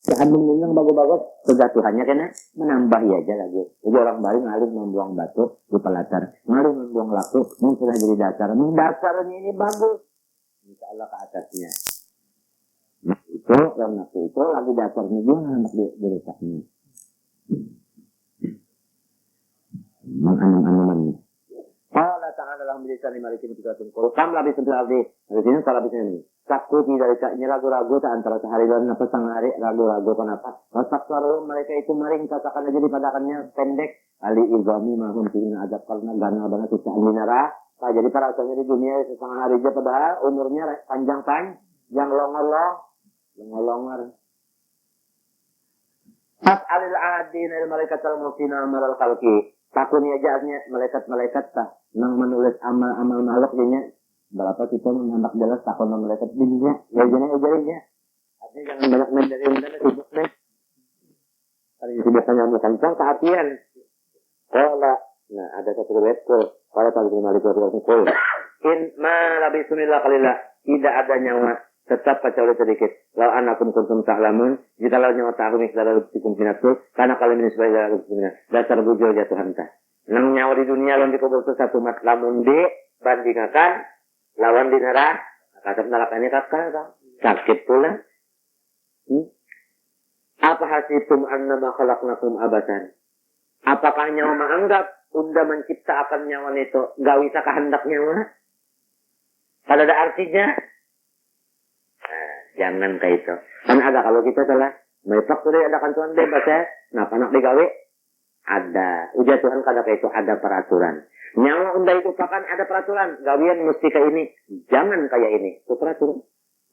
Jangan mengingat bagus-bagus kejatuhannya kena menambah aja lagi. Jadi orang baru ngalir membuang batu di pelatar, ngalir membuang laku, mungkin sudah jadi dasar. Dasarnya ini bagus, insya Allah ke atasnya. Nah itu yang nafsu itu lagi dasarnya juga anak di letaknya. Menganam-anamannya. Allah Ta'ala dalam bilisan malikin kita tungkul. Kam labis untuk arti. Dari sini salah bisnya ini. Sakuti dari ini ragu-ragu tak antara sehari dan apa setengah hari ragu-ragu kenapa? Wasak suara mereka itu maring katakan aja dipadakannya pendek. Ali izami mahum tiina adab karena gana banget kita minara. Nah, jadi para asalnya di dunia setengah hari aja padahal umurnya panjang longor. As'alil adin dari malaikat al-mufina amal al-khalqi. Takutnya ajaannya malaikat-malaikat tak nang menulis amal-amal makhluk jadinya berapa kita menambah jelas takut malaikat dirinya ujarinya. Artinya jangan banyak main dari undang sibuk deh. Hari sibuknya nyamuk kencang keartian. Nah ada satu riwayat kalau tahu malaikat kul. In ma labi sunillah kalila tidak ada nyawa tetap kecuali sedikit. Lau anakum kuntum ta'lamun, jika lau nyawa ta'akum ikhdara luktikum finatul, karena kalian ini sebagai luktikum dasar bujur jatuh hanta. Nang nyawa di dunia lawan dikubur itu satu mat lamun bandingkan lawan di neraka, kasar nerakanya kakak sakit pula. Apa hasitum annama khalaqnakum abasan? Apakah nyawa menganggap unda mencipta akan nyawa itu gak bisa kehendak nyawa? Kalau ada artinya jangan kayak itu. Kan ada kalau kita salah. Mereka sudah ada kantuan bebas ya. Nah, anak digawe ada. Ujar Tuhan kada kayak itu ada peraturan. Nyawa unda itu pakan ada peraturan. Gawian mesti kayak ini. Jangan kayak ini. Itu peraturan.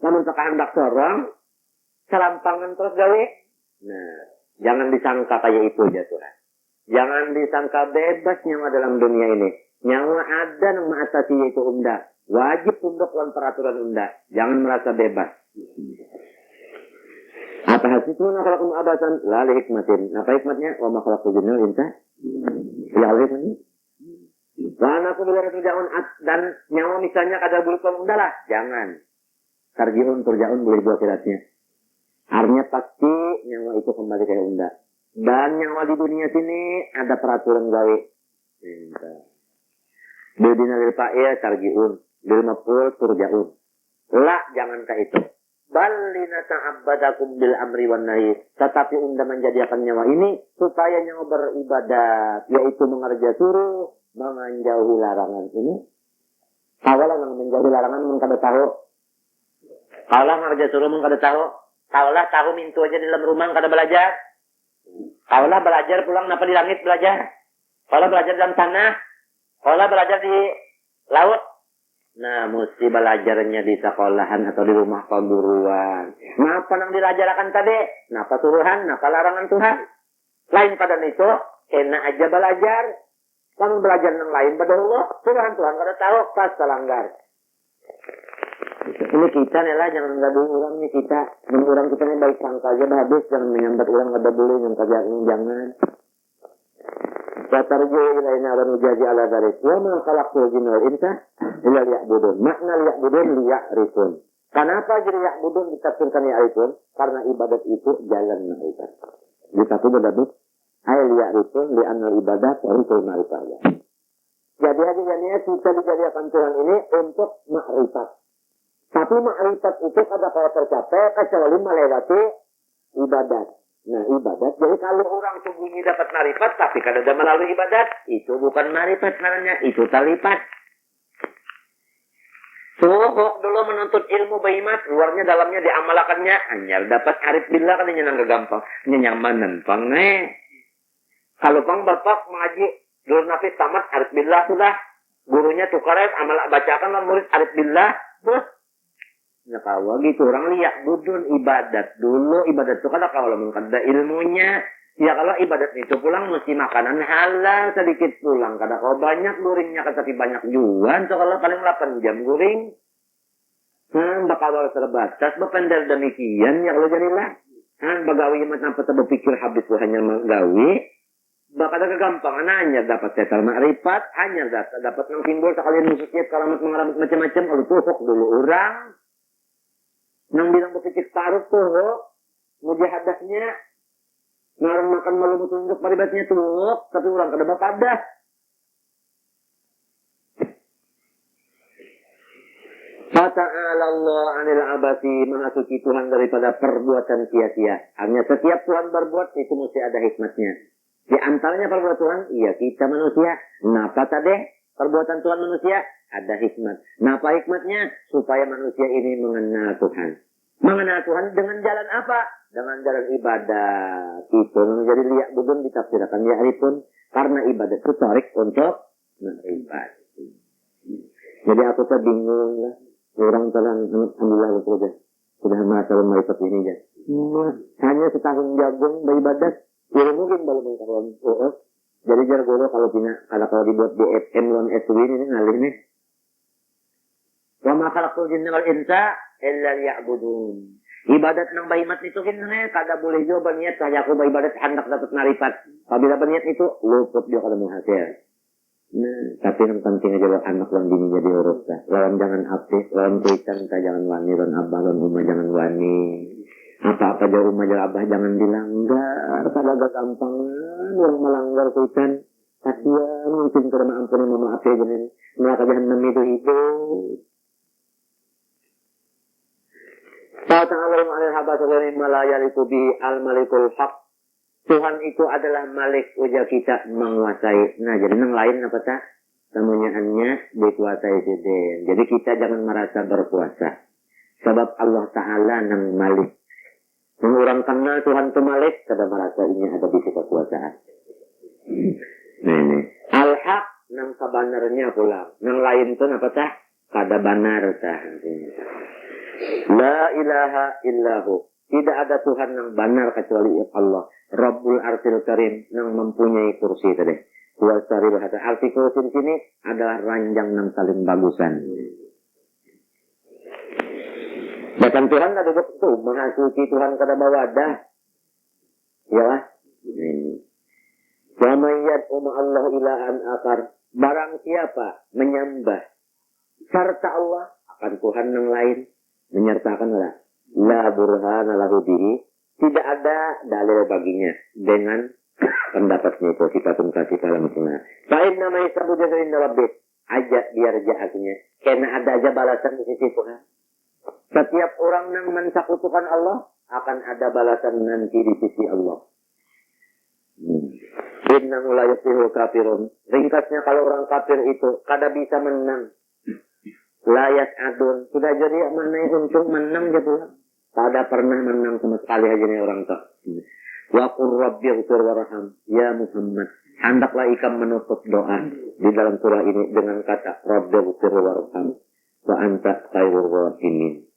Namun kehendak seorang selampangan terus gawe. Nah, jangan disangka kayak itu ujar Tuhan. Jangan disangka bebas nyawa dalam dunia ini. Nyawa ada yang mengatasi yaitu unda. Wajib tunduk dengan peraturan unda. Jangan merasa bebas. Apa hasibun khalaqakum abasan la li hikmatin. Apa hikmatnya? Wa ma khalaqul jinna wal insa illa liya'budun. Wa aku bila turja'un dan nyawa misalnya kada berupa unda lah. Jangan. Turja'un boleh buat kiratnya. Artinya pasti nyawa itu kembali ke unda. Dan nyawa di dunia sini ada peraturan gawe. Bidina lil fa'il tarji'un. Bil maf'ul turja'un. La jangan ka itu. Balina ta'abbadakum bil amri wan nahi. Tetapi unda menjadikan nyawa ini supaya nyawa beribadat, yaitu mengerja suruh, menjauhi larangan ini. Kawalah menjauhi larangan mengkada tahu. Kawalah mengerja suruh mengkada tahu. Kawalah tahu mintu aja di dalam rumah kada belajar. Kawalah belajar pulang napa di langit belajar. Kawalah belajar dalam tanah. Kawalah belajar di laut. Nah, mesti belajarnya di sekolahan atau di rumah perguruan. Ngapa nang dilajarkan tadi? Napa suruhan? Napa larangan Tuhan? Lain pada itu, enak aja belajar. Kamu belajar yang lain pada Allah, suruhan Tuhan kada tahu, pas selanggar. Ini kita nih lah, jangan gaduh orang nih kita. Orang kita nih baik sangka aja habis, jangan menyambat orang kada boleh, yang kerja jangan. Watarju ilaina wa nujazi ala dharik. Wa ma khalaqtul jinna wal insa illa liya'budun. Makna liya'budun liya'rifun. Kenapa jadi ya'budun ditafsirkan ya'rifun? Karena ibadat itu jalan ma'rifat. Ditatu berdabut. Ay liya'rifun li'anna ibadat rukul ma'rifat. Jadi hasilnya kita dijadikan Tuhan ini untuk ma'rifat. Tapi ma'rifat itu kada kalau tercapai kecuali melewati ibadat. Nah, ibadat. Jadi kalau orang sembunyi dapat marifat, tapi kalau ada melalui ibadat, itu bukan marifat namanya, itu talipat. Suhuk dulu menuntut ilmu bayimat, luarnya dalamnya diamalakannya, anyar dapat arif billah kan nyenang gampang, nyamanan pange. Kalau bang bapak mengaji, dulu nafis tamat arif billah sudah, gurunya tukaran amal bacakan lah murid arif billah, nah kalau gitu orang lihat budun ibadat dulu ibadat itu kan kalau mengkada ilmunya ya kalau ibadat itu pulang mesti makanan halal sedikit pulang kada kalau banyak guringnya tapi banyak juan so kalau paling 8 jam guring bakal terbatas bependel demikian ya kalau jadilah bagawi macam apa berpikir habis hanya menggawi bakal ada kegampangan hanya dapat setel makrifat hanya dapat nang timbul sekalian musuhnya kalamat mengeramut macam-macam kalau tuhuk dulu orang nang bilang berpikir taruh tuh, mujahadahnya. Ngarang makan malu tunjuk paribatnya tuh, tapi orang kada bapadah. Fata'ala Allah anil abasi, maha suci Tuhan daripada perbuatan sia-sia. Hanya setiap Tuhan berbuat itu mesti ada hikmatnya. Di antaranya perbuatan Tuhan, iya kita manusia. Napa tadi perbuatan Tuhan manusia? Ada hikmat. Napa hikmatnya? Supaya manusia ini mengenal Tuhan. Mengenal Tuhan dengan jalan apa? Dengan jalan ibadah. Itu menjadi liak budun ditafsirkan ya pun karena ibadah itu tarik untuk beribadah. Jadi aku tuh bingung lah. Orang telah alhamdulillah saja sudah merasa mereka ini ya. Hanya setahun jagung beribadah, ya mungkin baru mengkawan. Jadi jar guru kalau dibuat di FM1 SW ini ngalih nih. Wa ma khalaqul jinna wal insa illa liya'budun. Ibadat nang bahimat itu kinne kada boleh jo berniat saya aku beribadat hendak dapat marifat. Apabila berniat itu luput dia kada menghasil. Nah, tapi yang penting aja anak lawan bini jadi urus dah. Lawan jangan aktif, lawan kuitan kita jangan wani, lawan abah, lawan umah jangan wani. Apa-apa jauh umah jauh abah jangan dilanggar. Kalau agak gampangan orang melanggar kuitan, kasihan mungkin karena ampuni mama apa aja nih. Mereka jahanam itu hidup. Ta'ala ma'alil habas wa malaya likubi al-malikul haq. Tuhan itu adalah Malik, ujar kita menguasai. Nah, jadi yang lain apa tak? Kemunyaannya dikuasai siden. Jadi kita jangan merasa berkuasa. Sebab Allah Ta'ala nang Malik. Yang orang kenal Tuhan itu Malik, kada merasa ini ada di kekuasaan. Nah, ini. Al-Haq nang kebanarnya pula. Yang lain itu apa tak? Kada banar tak. La ilaha illahu. Tidak ada Tuhan yang benar kecuali Allah. Rabbul Arsil Karim yang mempunyai kursi tadi. Kuasari bahasa arti kursi di sini adalah ranjang yang paling bagusan. Bahkan Tuhan ada itu maha suci Tuhan kada bawadah. Ya lah. Wa may yad'u Allah ilahan akar. Barang siapa menyembah serta Allah akan Tuhan yang lain menyertakan Allah. La burhana lahu bihi, tidak ada dalil baginya dengan pendapatnya itu kita pun kasih salam semua. Fa'in nama isabu jazarin rabbih, ajak biar jahatnya karena ada aja balasan di sisi Tuhan. Setiap orang yang mensekutukan Allah akan ada balasan nanti di sisi Allah. Innahu la yuflihul kafirun. Ringkasnya kalau orang kafir itu kada bisa menang. Layas adun sudah jadi mana untung menang dia pulang. Tak pernah menang sama sekali aja nih orang tua. Wa qur rabbighfir warham ya Muhammad. Hendaklah ikam menutup doa di dalam surah ini dengan kata rabbighfir warham wa anta khairur rahimin.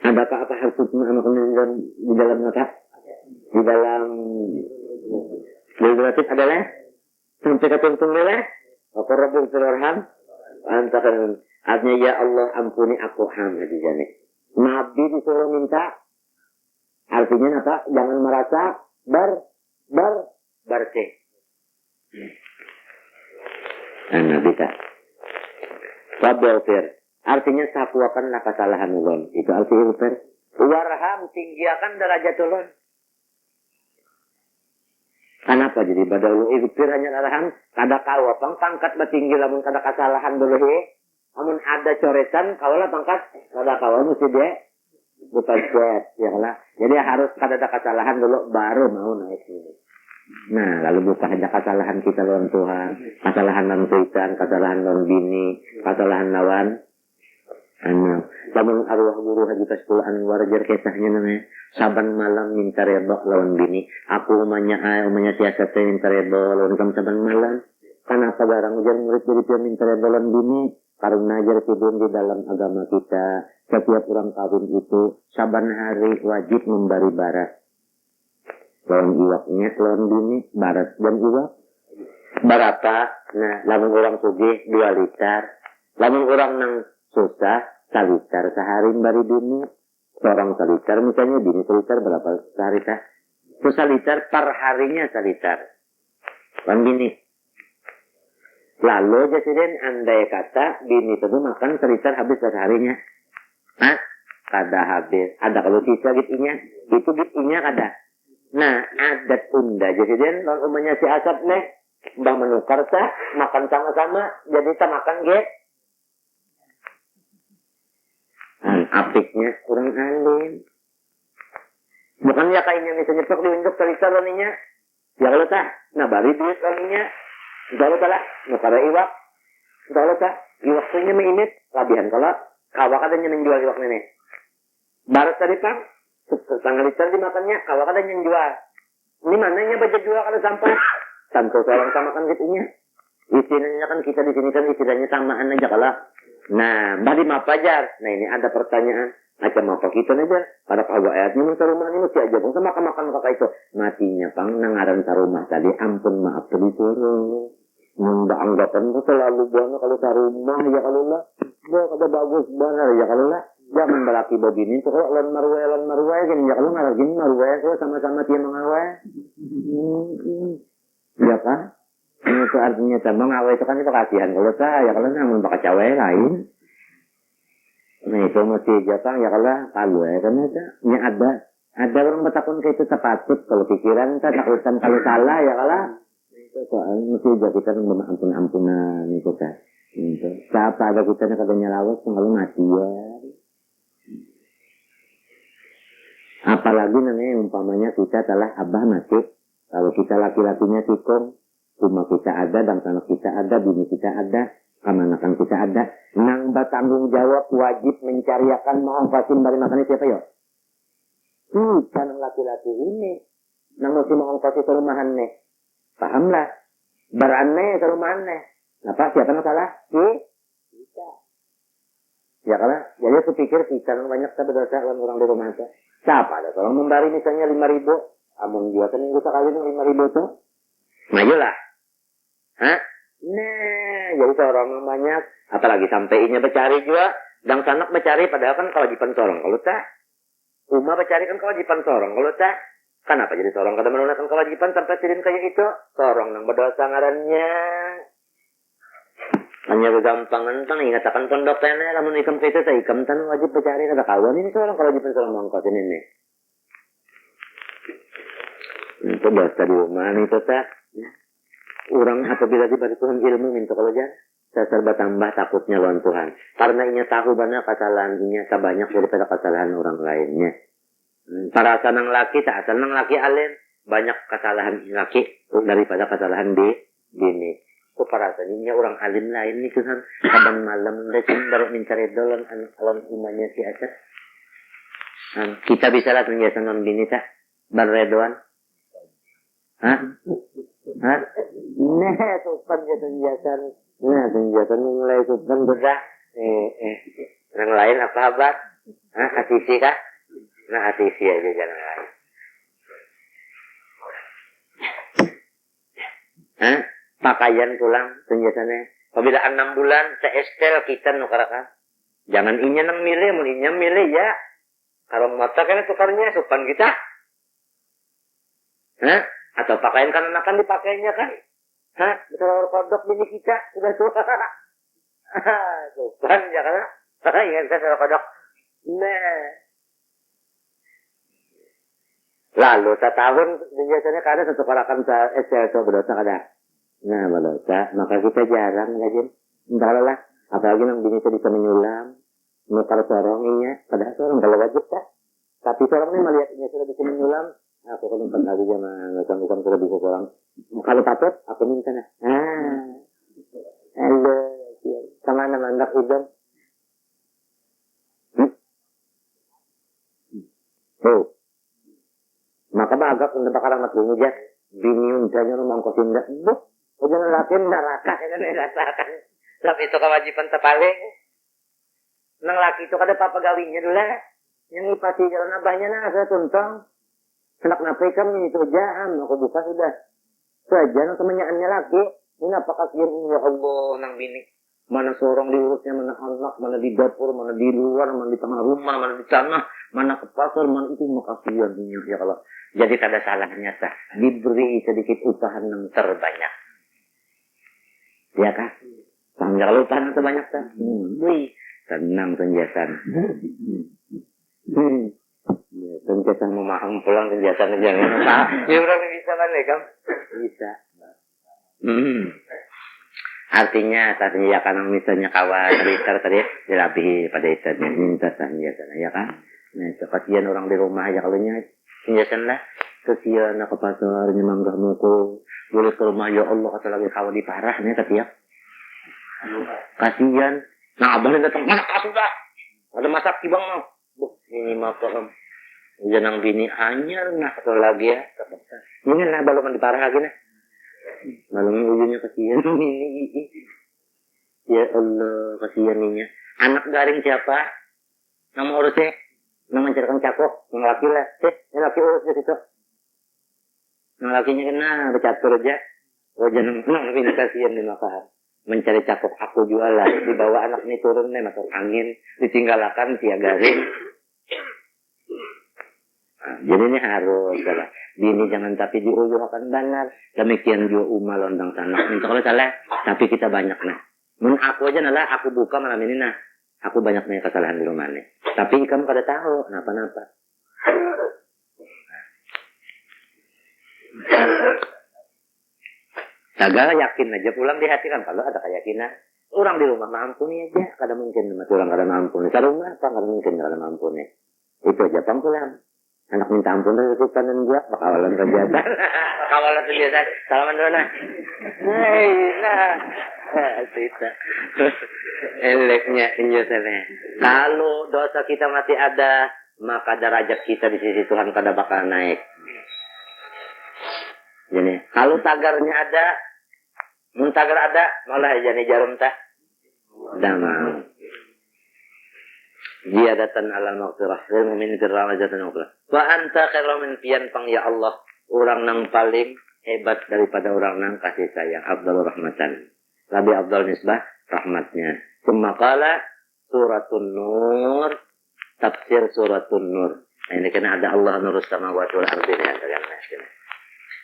Adakah apa maksudnya di dalam kata? Di dalam relatif adalah sampai kata untung adalah wa qur rabbighfir warham wa anta khairur. Artinya ya Allah ampuni aku hamba di sana. Nabi disuruh minta. Artinya apa? Jangan merasa bersih. Nah, bisa. Wabil artinya sapuakanlah kesalahan ulun. Itu artinya ilfir. Warham tinggiakan derajat ulun. Kenapa jadi badal ilfir hanya arham? Kada kawa pangkat batinggi lamun kada kesalahan dulu namun ada coretan, kaulah pangkat, kada kawal mesti dia bukan kuat, ya lah. Jadi harus kada ada kesalahan dulu, baru mau naik ini. Nah, lalu bukan ada kesalahan kita lawan Tuhan, kesalahan lawan kuitan, kesalahan lawan bini, kesalahan lawan anak. Namun arwah guru Haji Kastul Anwar jar kisahnya namanya, saban malam minta redha lawan bini. Aku umanya siasat minta redha lawan kamu saban malam. Kenapa garang ujar murid jadi dia minta redha lawan bini? Karena ajar kibun di dalam agama kita, setiap orang kawin itu saban hari wajib memberi barat. Lawan iwaknya, lawan bini, barat dan iwak. Berapa? Nah, lamun orang sugih 2 liter. Lamun orang nang susah, 1 liter sehari memberi bini. Seorang 1 liter, misalnya bini 1 liter berapa sehari kah? 1 liter per harinya 1 liter. Lawan bini. Lalu jasiden andai kata bini itu makan 1 liter habis seharinya. Hah? Kada habis. Ada kalau sisa gitunya. Itu bid'inya kada. Nah, adat unda. Jadi dia non umumnya si asap nih, mbah menukar tah, makan sama-sama, jadi kita makan get. Apiknya kurang alim. Bukan ya kainnya misalnya nyepok diunjuk cerita laninya. Ya kalau tak, nah bari duit laninya. Kalau tak lah, nukar iwak. Kalau tak, iwaknya mainit, labihan kalau kawak adanya menjual iwak nenek. Barat tadi pang, setengah liter dimakannya, kawak adanya menjual. Ini mananya baca jual kalau sampah. Tentu seorang samakan gitunya. Istilahnya kan kita di sini kan istilahnya samaan aja kalau. Nah, bari maaf ajar. Nah ini ada pertanyaan. Macam apa kita aja. Pada kawak ayatnya minta rumah ini mesti aja. Bang makan kakak itu. Matinya pang nangaran rumah tadi. Ampun maaf tadi suruh. Nggak anggapan itu selalu buahnya kalau rumah ya kalau lah. Wah kada bagus benar ya kalau lah. Jangan berlaki begini. Kalau lan marwai gini ya kalau nggak gini marwai kalau sama-sama dia mengawai. Ya kan? Itu artinya tambah ngawai itu kan itu kasihan. Kalau saya ya kalau namun bakal cewek lain. Nah itu mesti jatang ya kalau ya kan ada orang bertakun kayak itu terpatut kalau pikiran kita takutan kalau salah ya kalau itu soal mesti jadi kita ampun-ampunan itu kan. Itu siapa ada kita yang katanya lawas kalau mati ya. Apalagi namanya umpamanya kita telah abah mati. Kalau kita laki-lakinya tikung, rumah kita ada, dan anak kita ada, bini kita ada, kamanakan kita ada. Nang bertanggung jawab wajib mencariakan mengongkosin bari makannya siapa ya? Kan laki-laki ini. Nang mesti mengongkosi ke rumahan nih. Pahamlah. Berane ke rumahan nih. Kenapa? Siapa yang salah? Kita. Ya kalau, jadi aku pikir kita banyak tak berdosa orang di rumah itu. Siapa ada? Kalau membari misalnya 5.000, amun juga kan yang sekali 5.000 tuh. Majulah. Hah? Nah, jadi seorang yang banyak, apalagi sampainya bercari juga, dan sanak bercari padahal kan kewajiban seorang. Kalau tak, Uma bercari kan kewajiban seorang. Kalau tak, kenapa jadi seorang kada menunaikan kewajiban sampai sidin kayak itu? Seorang yang berdosa ngarannya. Hanya kegampangan tan ingatakan pondok tene lamun ikam itu saya ikam tan wajib bercari kada kawan ini seorang kewajiban seorang mangkotin ini. Itu dosa di rumah itu tak. Orang apabila diberi Tuhan ilmu minta kalau jangan saya serba tambah takutnya lawan Tuhan. Karena inya tahu banyak kesalahannya sebanyak daripada kesalahan orang lainnya. Para senang laki tak senang laki alim banyak kesalahan laki daripada kesalahan bini. Itu para senangnya orang alim lain nih Tuhan. Kadang malam lesin baru mencari dolan alam imannya si atas. Kita bisa lah tunjukkan dengan bini tak berredoan. Hah? Nah, sopan dia tunjukkan. Nah, tunjukkan mulai sopan bedah. Yang lain apa kabar? Asisi kah? Nah, asisi aja jangan lain. Pakaian pulang tunjukkannya. Apabila 6 bulan seestel kita nukarakan. Jangan inya nang milih, mun inya milih ya. Kalau mata kan tukarnya sopan kita. Atau pakaian kan akan dipakainya kan? Betul kodok bini kita sudah tua. Sopan ya kan? Ingat saya kodok. Nah. Lalu setahun biasanya kada satu karakan SL berdosa kada. Nah berdosa, maka kita jarang lagi. Entahlah, apalagi nang bini itu bisa menyulam, nukar sorongnya, padahal sorong kalau wajib tak. Tapi sorongnya melihatnya sudah bisa menyulam, aku kan empat lagi sama bukan sudah bisa sorong. Kalau patut, aku minta nah. Halo, kemana mandak hidung? Maka bagak untuk bakalan matlunya aja. Bini untanya rumah kosin dah. Jangan lakuin neraka kan rasakan. Sebab itu kewajiban terpaling. Nang laki itu kada apa gawinya dulu lah. Yang ipasi jalan abahnya nah saya tuntang. Hendak napai kami itu jam. Aku buka sudah. Saja nang kemenyaannya laki. Ini apa kasihan ya Allah nang bini. Mana seorang diurusnya, mana anak, mana di dapur, mana di luar, mana di tengah rumah, mana di tanah, mana ke pasar, mana itu makasihan ya kalau. Jadi kada salahnya sah. Diberi sedikit upahan yang terbanyak. Ya kan? Sambil kalau upahan terbanyak sah. Wih, tenang penjelasan. Tentu Biasa mau makan pulang kegiatan jangan. Ya orang bisa kan ya, Kam? Bisa. Artinya tadi ya karena misalnya kawan tadi dilapihi pada istatnya minta senjata ya kan. Nah itu kasihan orang di rumah ya kalau nya senjata lah. Kasihan ke pasar manggah muko boleh ke rumah ya Allah kata lagi kawan di parah nih ketiak. Kasihan. Nah abang datang mana sudah ada masak kibang mau. Ini mah kok jangan bini anyar nah kata lagi ya. Ini lah balongan di parah lagi nah. Malam ujungnya kasihan ini. Ya Allah, kasihan ini. Anak garing siapa? Nama urusnya? Nama menceritakan cakok? Yang laki lah. Yang laki urusnya situ. Yang lakinya kena, bercatur aja. Oh jangan ini kasihan di makahan. Mencari cakok aku jualan. Dibawa anak ini turun nih, masuk angin. Ditinggalkan tia garing. Nah, jadi ini harus salah. Bini jangan tapi diuyuh akan benar. Demikian juga umma lontang sanak. Minta kalau salah, tapi kita banyak nah. Mun aku aja nalah aku buka malam ini nah. Aku banyak nih kesalahan di rumah nih. Tapi kamu kada tahu napa-napa. Tagal yakin aja pulang di hati kan kalau ada keyakinan. Orang di rumah mampuni aja. Kada mungkin masih orang kada mampuni. Kada rumah apa kada mungkin kada mampuni. Itu aja pangkulan. Anak minta ampun dari sultan dan gua bakawalan kebiasaan. Bakawalan kebiasaan. Salaman dulu nah. Hei nah. Cerita. Eleknya injotnya. Kalau dosa kita masih ada, maka derajat kita di sisi Tuhan kada bakal naik. Jadi, kalau tagarnya ada, mun tagar ada, malah jadi jarum tak. Damang. Ziyadatan alal maghfirah wal mu'min firramajatan ukhra. Wa anta khairu min pian pang ya Allah, orang nang paling hebat daripada orang nang kasih sayang, afdalur rahmatan. Lebih afdal nisbah rahmatnya. Summa qala suratun nur, tafsir suratun nur. Nah, ini kena ada Allah nurus samawati wal ardi ya kalian masih.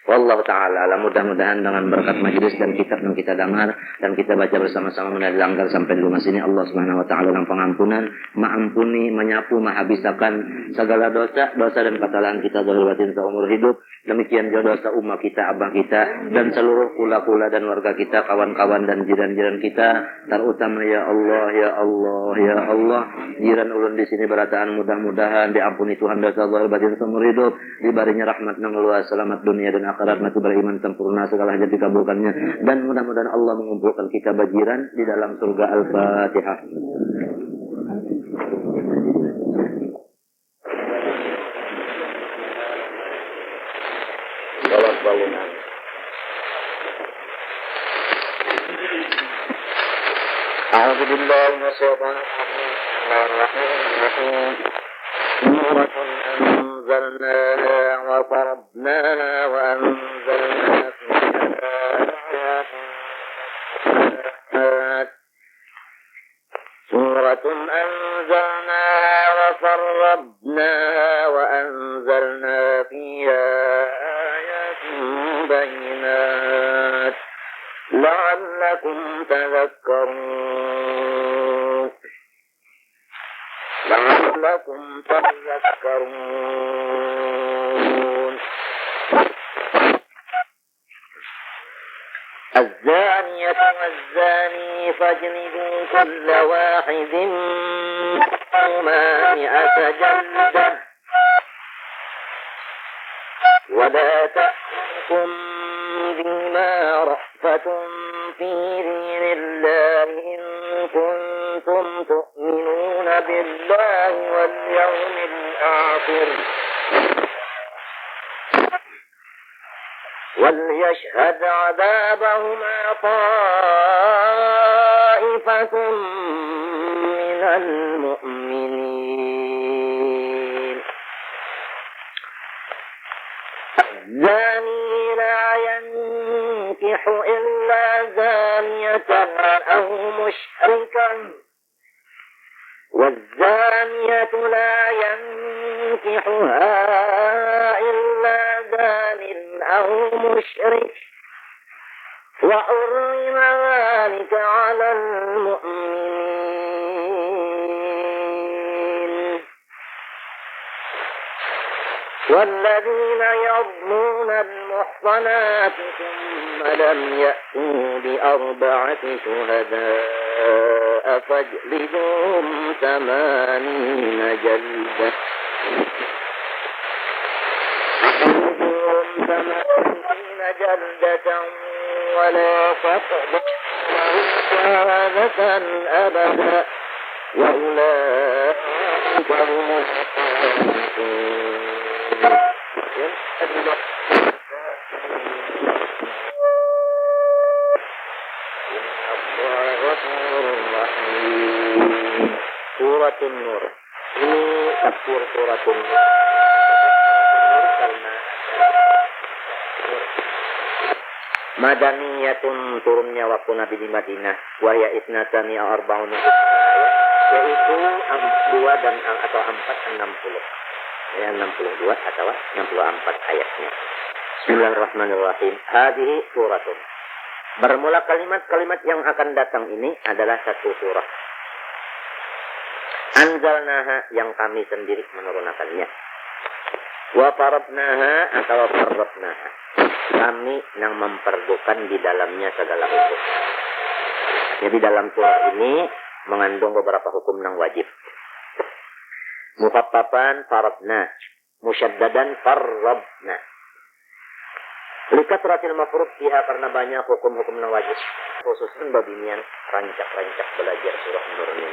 Wallahu ta'ala alam, mudah-mudahan dengan berkat majelis dan kitab yang kita dengar dan kita baca bersama-sama menanggar sampai di rumah sini Allah Subhanahu wa taala dalam pengampunan, mengampuni, menyapu, menghabiskan segala dosa dan kesalahan kita zahir batin seumur hidup. Demikian juga dosa umat kita, abah kita dan seluruh kula-kula dan warga kita, kawan-kawan dan jiran-jiran kita, terutama ya Allah, ya Allah, ya Allah, jiran ulun di sini berataan mudah-mudahan diampuni Tuhan dosa zahir batin seumur hidup, diberinya rahmat nang luas, selamat dunia dan akhirat, mati beriman sempurna, segala hajat dikabulkannya, dan mudah-mudahan Allah mengumpulkan kita bajiran di dalam surga. Al-Fatihah. Salam balunan. A'udzu billahi minasyaitonir rajim. Bismillahirrahmanirrahim. Suratun anzalnaha wa faradnaha wa anzalna Suratun anzalnaha wa faradnaha wa anzalna fiha ayatin bayyinat la'allakum tadhakkarun. لعلكم تذكرون. الزانية والزاني فاجلدوا كل واحد منهما 100 جلدة ولا تأخذكم بما رأفة في دين الله إن كنتم تؤمنون بالله واليوم الآخر وليشهد عذابهما طائفة من المؤمنين. الزاني لا ينكح إلا زانية أو مشركا والزانية لا ينكحها إلا زان أو مشرك وحرم ذلك على المؤمنين. والذين يرمون المحصنات ثم لم يأتوا بأربعة شهداء فاجلدوهم 80 جلدة ولا تقبلوا شهادة أبدا وأولئك هم الفاسقون. Suratul Nur. Ini tafsir Suratul Nur. Karena Madaniyatun, turunnya waktu Nabi di Madinah, wa ya isnatani arba'un ayat, yaitu 2 dan atau 4 60. Ya 62 atau 64 ayatnya. Bismillahirrahmanirrahim. Hadhihi suratun. Bermula kalimat-kalimat yang akan datang ini adalah satu surah. Anzalnaha, yang kami sendiri menurunkannya. Wa faradnaha atau faradnaha, kami yang memperdukan di dalamnya segala hukum. Jadi dalam surah ini mengandung beberapa hukum yang wajib. Mukhaffafan faradna, musyaddadan farradna. Likasratil mafrud fiha, karena banyak hukum-hukum yang wajib. Khususnya babinian rancak-rancak belajar surah Nur ini.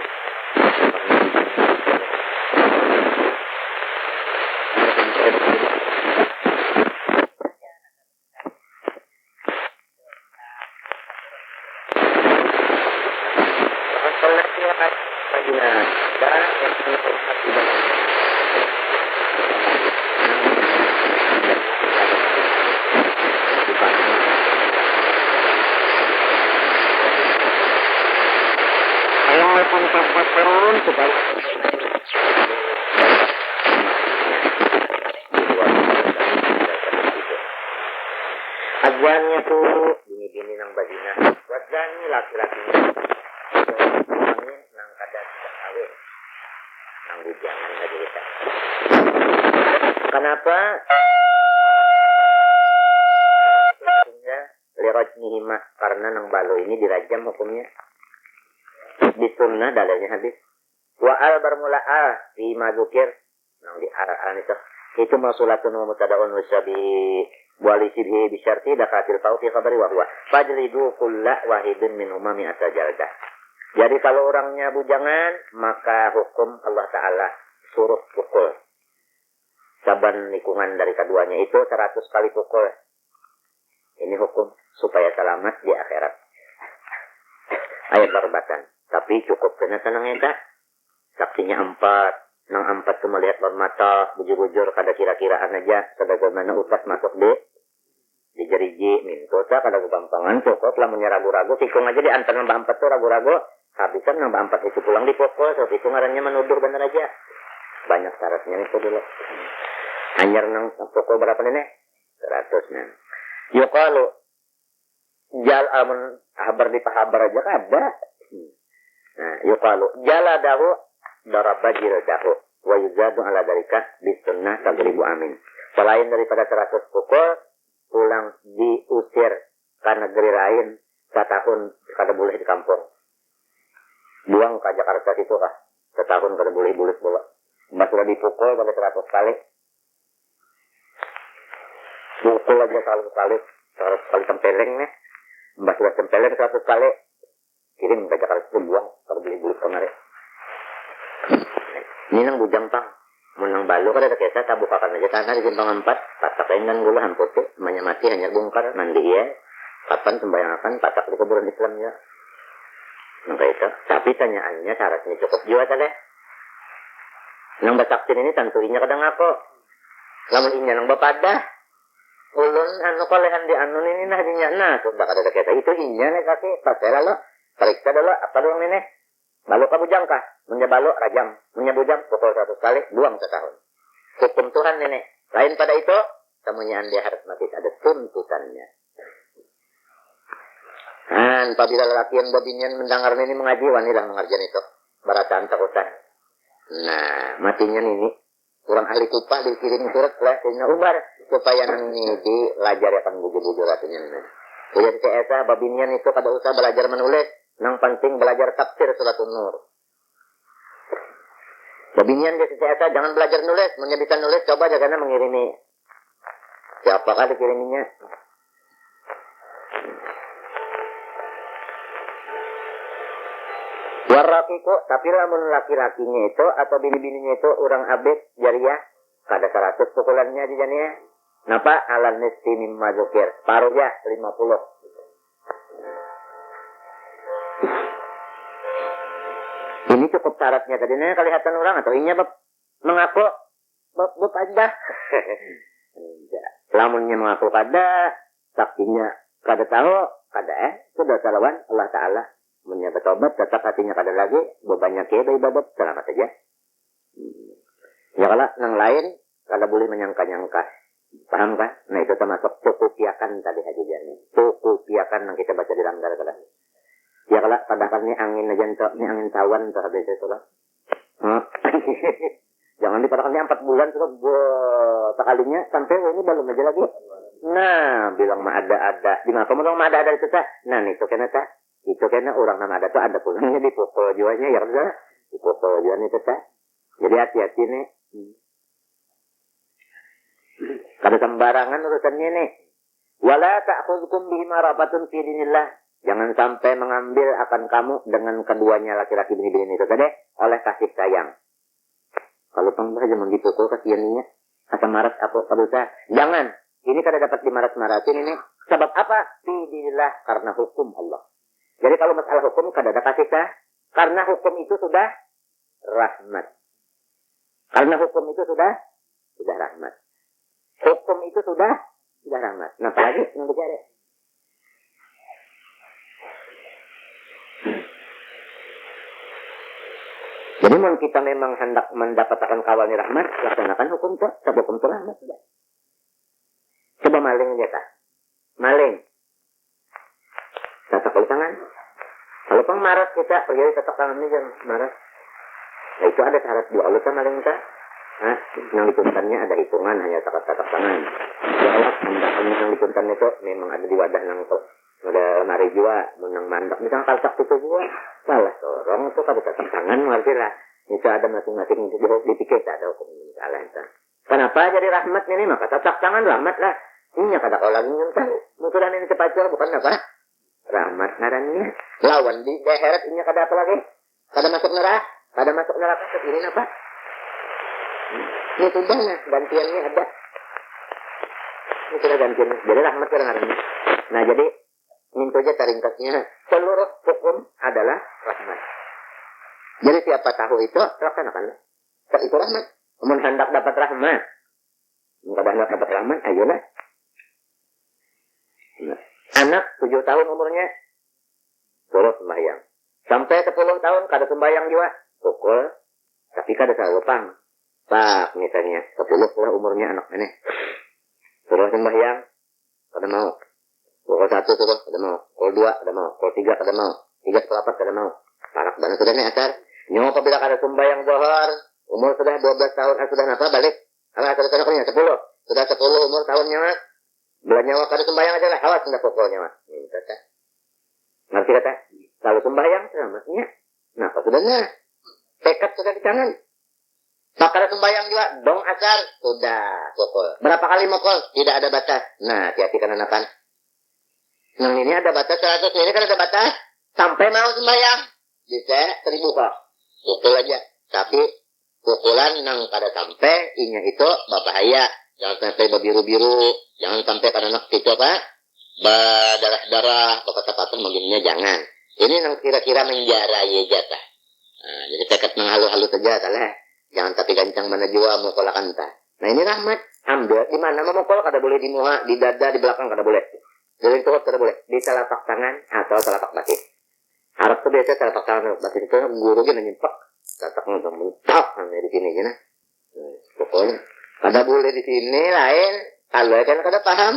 Azannya tuh bini-bini nang bazina, wazani laki-lakinya, nang kada sudah kawin, nang bujangan tadi kita. Kenapa? Lirajnihima, karena nang balo ini dirajam hukumnya. Di sunnah dalilnya hadis. Wa al bermula al fi mazukir, nang di al itu masulatun wa mutadaun wasabi wali sibhi bisyarti dakatil tau fi khabari wa huwa fajlidu kulla wahidin min umami jaldah. Jadi kalau orangnya bujangan, maka hukum Allah Ta'ala suruh pukul. Saban lingkungan dari keduanya itu 100 kali pukul. Ini hukum supaya selamat di akhirat. Ayat barbatan. Tapi cukup kena tenang ya tak? Saksinya 4. Nang 4 tu melihat bermata, bujur-bujur kada kira-kiraan aja. Sebagaimana utas masuk di jeriji, minto tak kada kebampangan. Cukup lah ragu-ragu. Tikung aja di antara nambah 4 tu ragu-ragu. Habisan nambah 4 itu pulang dipukul. So itu ngarannya menuduh bener aja. Banyak syaratnya itu dulu. Anyar nang pukul berapa nih? 100 nih. Yo kalau jal amun habar di pahabar aja kada. Nah, yo kalau jaladahu darabajil dahu wa yuzadu ala dalika bisunnah tagribu amin. Selain daripada 100 pukul, pulang diusir ke negeri lain, setahun kada boleh di kampung. Buang ke Jakarta situ kah? Setahun kada boleh bulit bola. Mbak sudah dipukul pada 100 kali. Pukul aja 100 kali tempeleng nih. Mbak sudah tempeleng 100 kali. Kirim ke Jakarta itu buang, kada boleh bulit kemarin. Ini nang bujang pang. Menang balu kada ada kisah, tabukakan aja tanah di simpang 4. Patakin dan gula hamput tuh. Namanya mati hanya bongkar. Mandi ya. Kapan sembayangakan patak di kuburan Islamnya. Nang itu. Tapi tanyaannya syaratnya cukup jiwa tadi. Nang bataktin ini tentuinya kadang ako. Lamun inya nang bapadah. Ulun anu kolehan di anu ini nah dinya nah. Sudah kada ada kisah. Itu inya nih kaki. Pasera lo. Periksa dulu. Apa doang ini? Balu ka bujang kah? Munya balu rajam. Munya bujang pukul 100 kali. Buang setahun. Hukum Tuhan nenek. Lain pada itu. Semuanya dia harus mati. Ada tuntutannya. Dan apabila lelaki yang babinyan mendengar ini mengaji. Wanilah mengerjakan itu. Barataan takutan. Nah. Matinya ini. Orang ahli kupa dikirim surat oleh Sayyidina Umar supaya nang ini dilajar akan bujur-bujur artinya. Jadi saya esa babinian itu kada usah belajar menulis, nang penting belajar tafsir surat Nur. Babinian dia saya esa jangan belajar nulis, mun bisa nulis coba jangan mengirimi. Siapakah dikiriminya? Warakiku, tapi lamun laki-lakinya itu atau bini-bininya itu orang abid jariah, kada 100 pukulannya di jania. Napa alan nisfi mimma dzukir, paruh ya 50. Ini cukup syaratnya tadi nih kelihatan orang atau inya mengaku bab aja. Lamunnya mengaku kada, saksinya kada tahu, kada sudah salawan Allah Ta'ala. Punya bertobat, tetap hatinya kada lagi, bebannya kaya ibadat, selamat saja. Ya kalau yang lain, kada boleh menyangka-nyangka. Paham kan? Nah itu termasuk tukupiakan tadi Haji Jani. Tukupiakan yang kita baca di langgar kada. Ya kalau padahal ini angin aja, ini angin tawan terhadap itu lah. Jangan dipadakan ini 4 bulan, terus sekalinya sampai ini belum aja lagi. Nah, bilang mah ada. Di mana kamu bilang mah ada itu tak? Nah, itu kena tak? Itu karena orang nama ada tuh ada pulangnya dipukul jualnya ya kan? Dipukul jualnya itu tak. Jadi hati-hati nih. Kada sembarangan urusannya nih. Wala ta'khudhukum bihima rafatun fi dinillah. Jangan sampai mengambil akan kamu dengan keduanya laki-laki bini-bini itu tadi oleh kasih sayang. Kalau pembah jangan dipukul kasihannya. Asam maras apa kabusa. Jangan. Ini kada dapat dimaras-marasin ini. Sebab apa? Fi dinillah, karena hukum Allah. Jadi kalau masalah hukum kada ada kasih sayang, karena hukum itu sudah rahmat. Karena hukum itu sudah rahmat. Hukum itu sudah rahmat. Nah, apalagi yang bicara. Jadi kalau kita memang hendak mendapatkan kawalnya rahmat, laksanakan hukum itu, sebab hukum itu rahmat. Coba maling aja kak. Maling. Tatak tangan. Kalau pemaras kita pergi tatak tangan ini jangan maras. Nah itu ada syarat dua. Allah kan maling kita. Nah, yang dipuntannya ada hitungan hanya tatak tangan. Ya Allah, yang dipuntan itu memang ada di wadah nang itu. Ada lemari jua, menang mandak. Misalnya kalsak itu jua. Salah sorong itu kalau tatak tangan ngerti lah. Itu ada masing-masing dipikir ada hukum salah itu. Kenapa jadi rahmat ini? Maka tatak tangan rahmat lah. Ini kata kau lagi nyentang. Mungkin ini cepat bukan apa? Rahmat ngarannya. Lawan di daerah ini kada apa lagi? Kada masuk neraka. Kada masuk neraka ini apa? Ini sudah nah, gantiannya ada. Ini sudah gantiannya. Jadi rahmat ngarannya. Nah jadi ini saja taringkasnya. Seluruh hukum adalah rahmat. Jadi siapa tahu itu laksanakanlah. Itu rahmat. Namun hendak dapat rahmat. Kada hendak dapat rahmat, ayolah. Nah. Anak 7 tahun umurnya suruh sembahyang. Sampai 10 tahun kada sembahyang juga. Pukul. Tapi kada salah pang. Pak misalnya 10 lah umurnya anak ini. Suruh sembahyang. Kada mau. Pukul 1 suruh kada mau. Pukul 2 kada mau. Pukul 3 kada mau. 3 pukul 4 kada mau. Parak banget sudah nih asar. Nyawa apabila kada sembahyang bohor. Umur sudah 12 tahun. Sudah apa balik. Kalau asar anaknya 10. Sudah 10 umur tahunnya mas. Belah nyawa kada sembahyang aja lah. Awas hendak pokoknya mas. Ini kata. Ngerti kata? Kalau sembahyang selamatnya. Nah apa sudahnya? Tekad sudah di tangan. Tak kada sembahyang juga. Dong asar. Sudah pokok. Berapa kali mokol? Tidak ada batas. Nah hati-hati kan anakan. Yang ini ada batas 100. Ini kan ada batas. Sampai mau sembahyang. Bisa 1000 kok. Pukul aja. Tapi pukulan nang kada sampai. Inya itu berbahaya. Jangan sampai berbiru-biru. Jangan sampai pada anak itu apa? Berdarah-darah. Berkata-kata begininya jangan. Ini yang kira-kira menjarai jatah. Nah, jadi tekad menghalu-halu saja. Salah. Jangan tapi gancang mana jua mukul kanta. Nah ini rahmat. Ambil. Di mana memukul kada boleh di muha. Di dada, di belakang kada boleh. Jadi itu kada boleh. Di telapak tangan atau telapak batis. Arab itu biasa telapak tangan. Batis itu guru dia nyimpak. Telapak ngomong mentok. Nah di sini aja nah. Pokoknya. Kada boleh di sini lain. Kalau kan kada paham.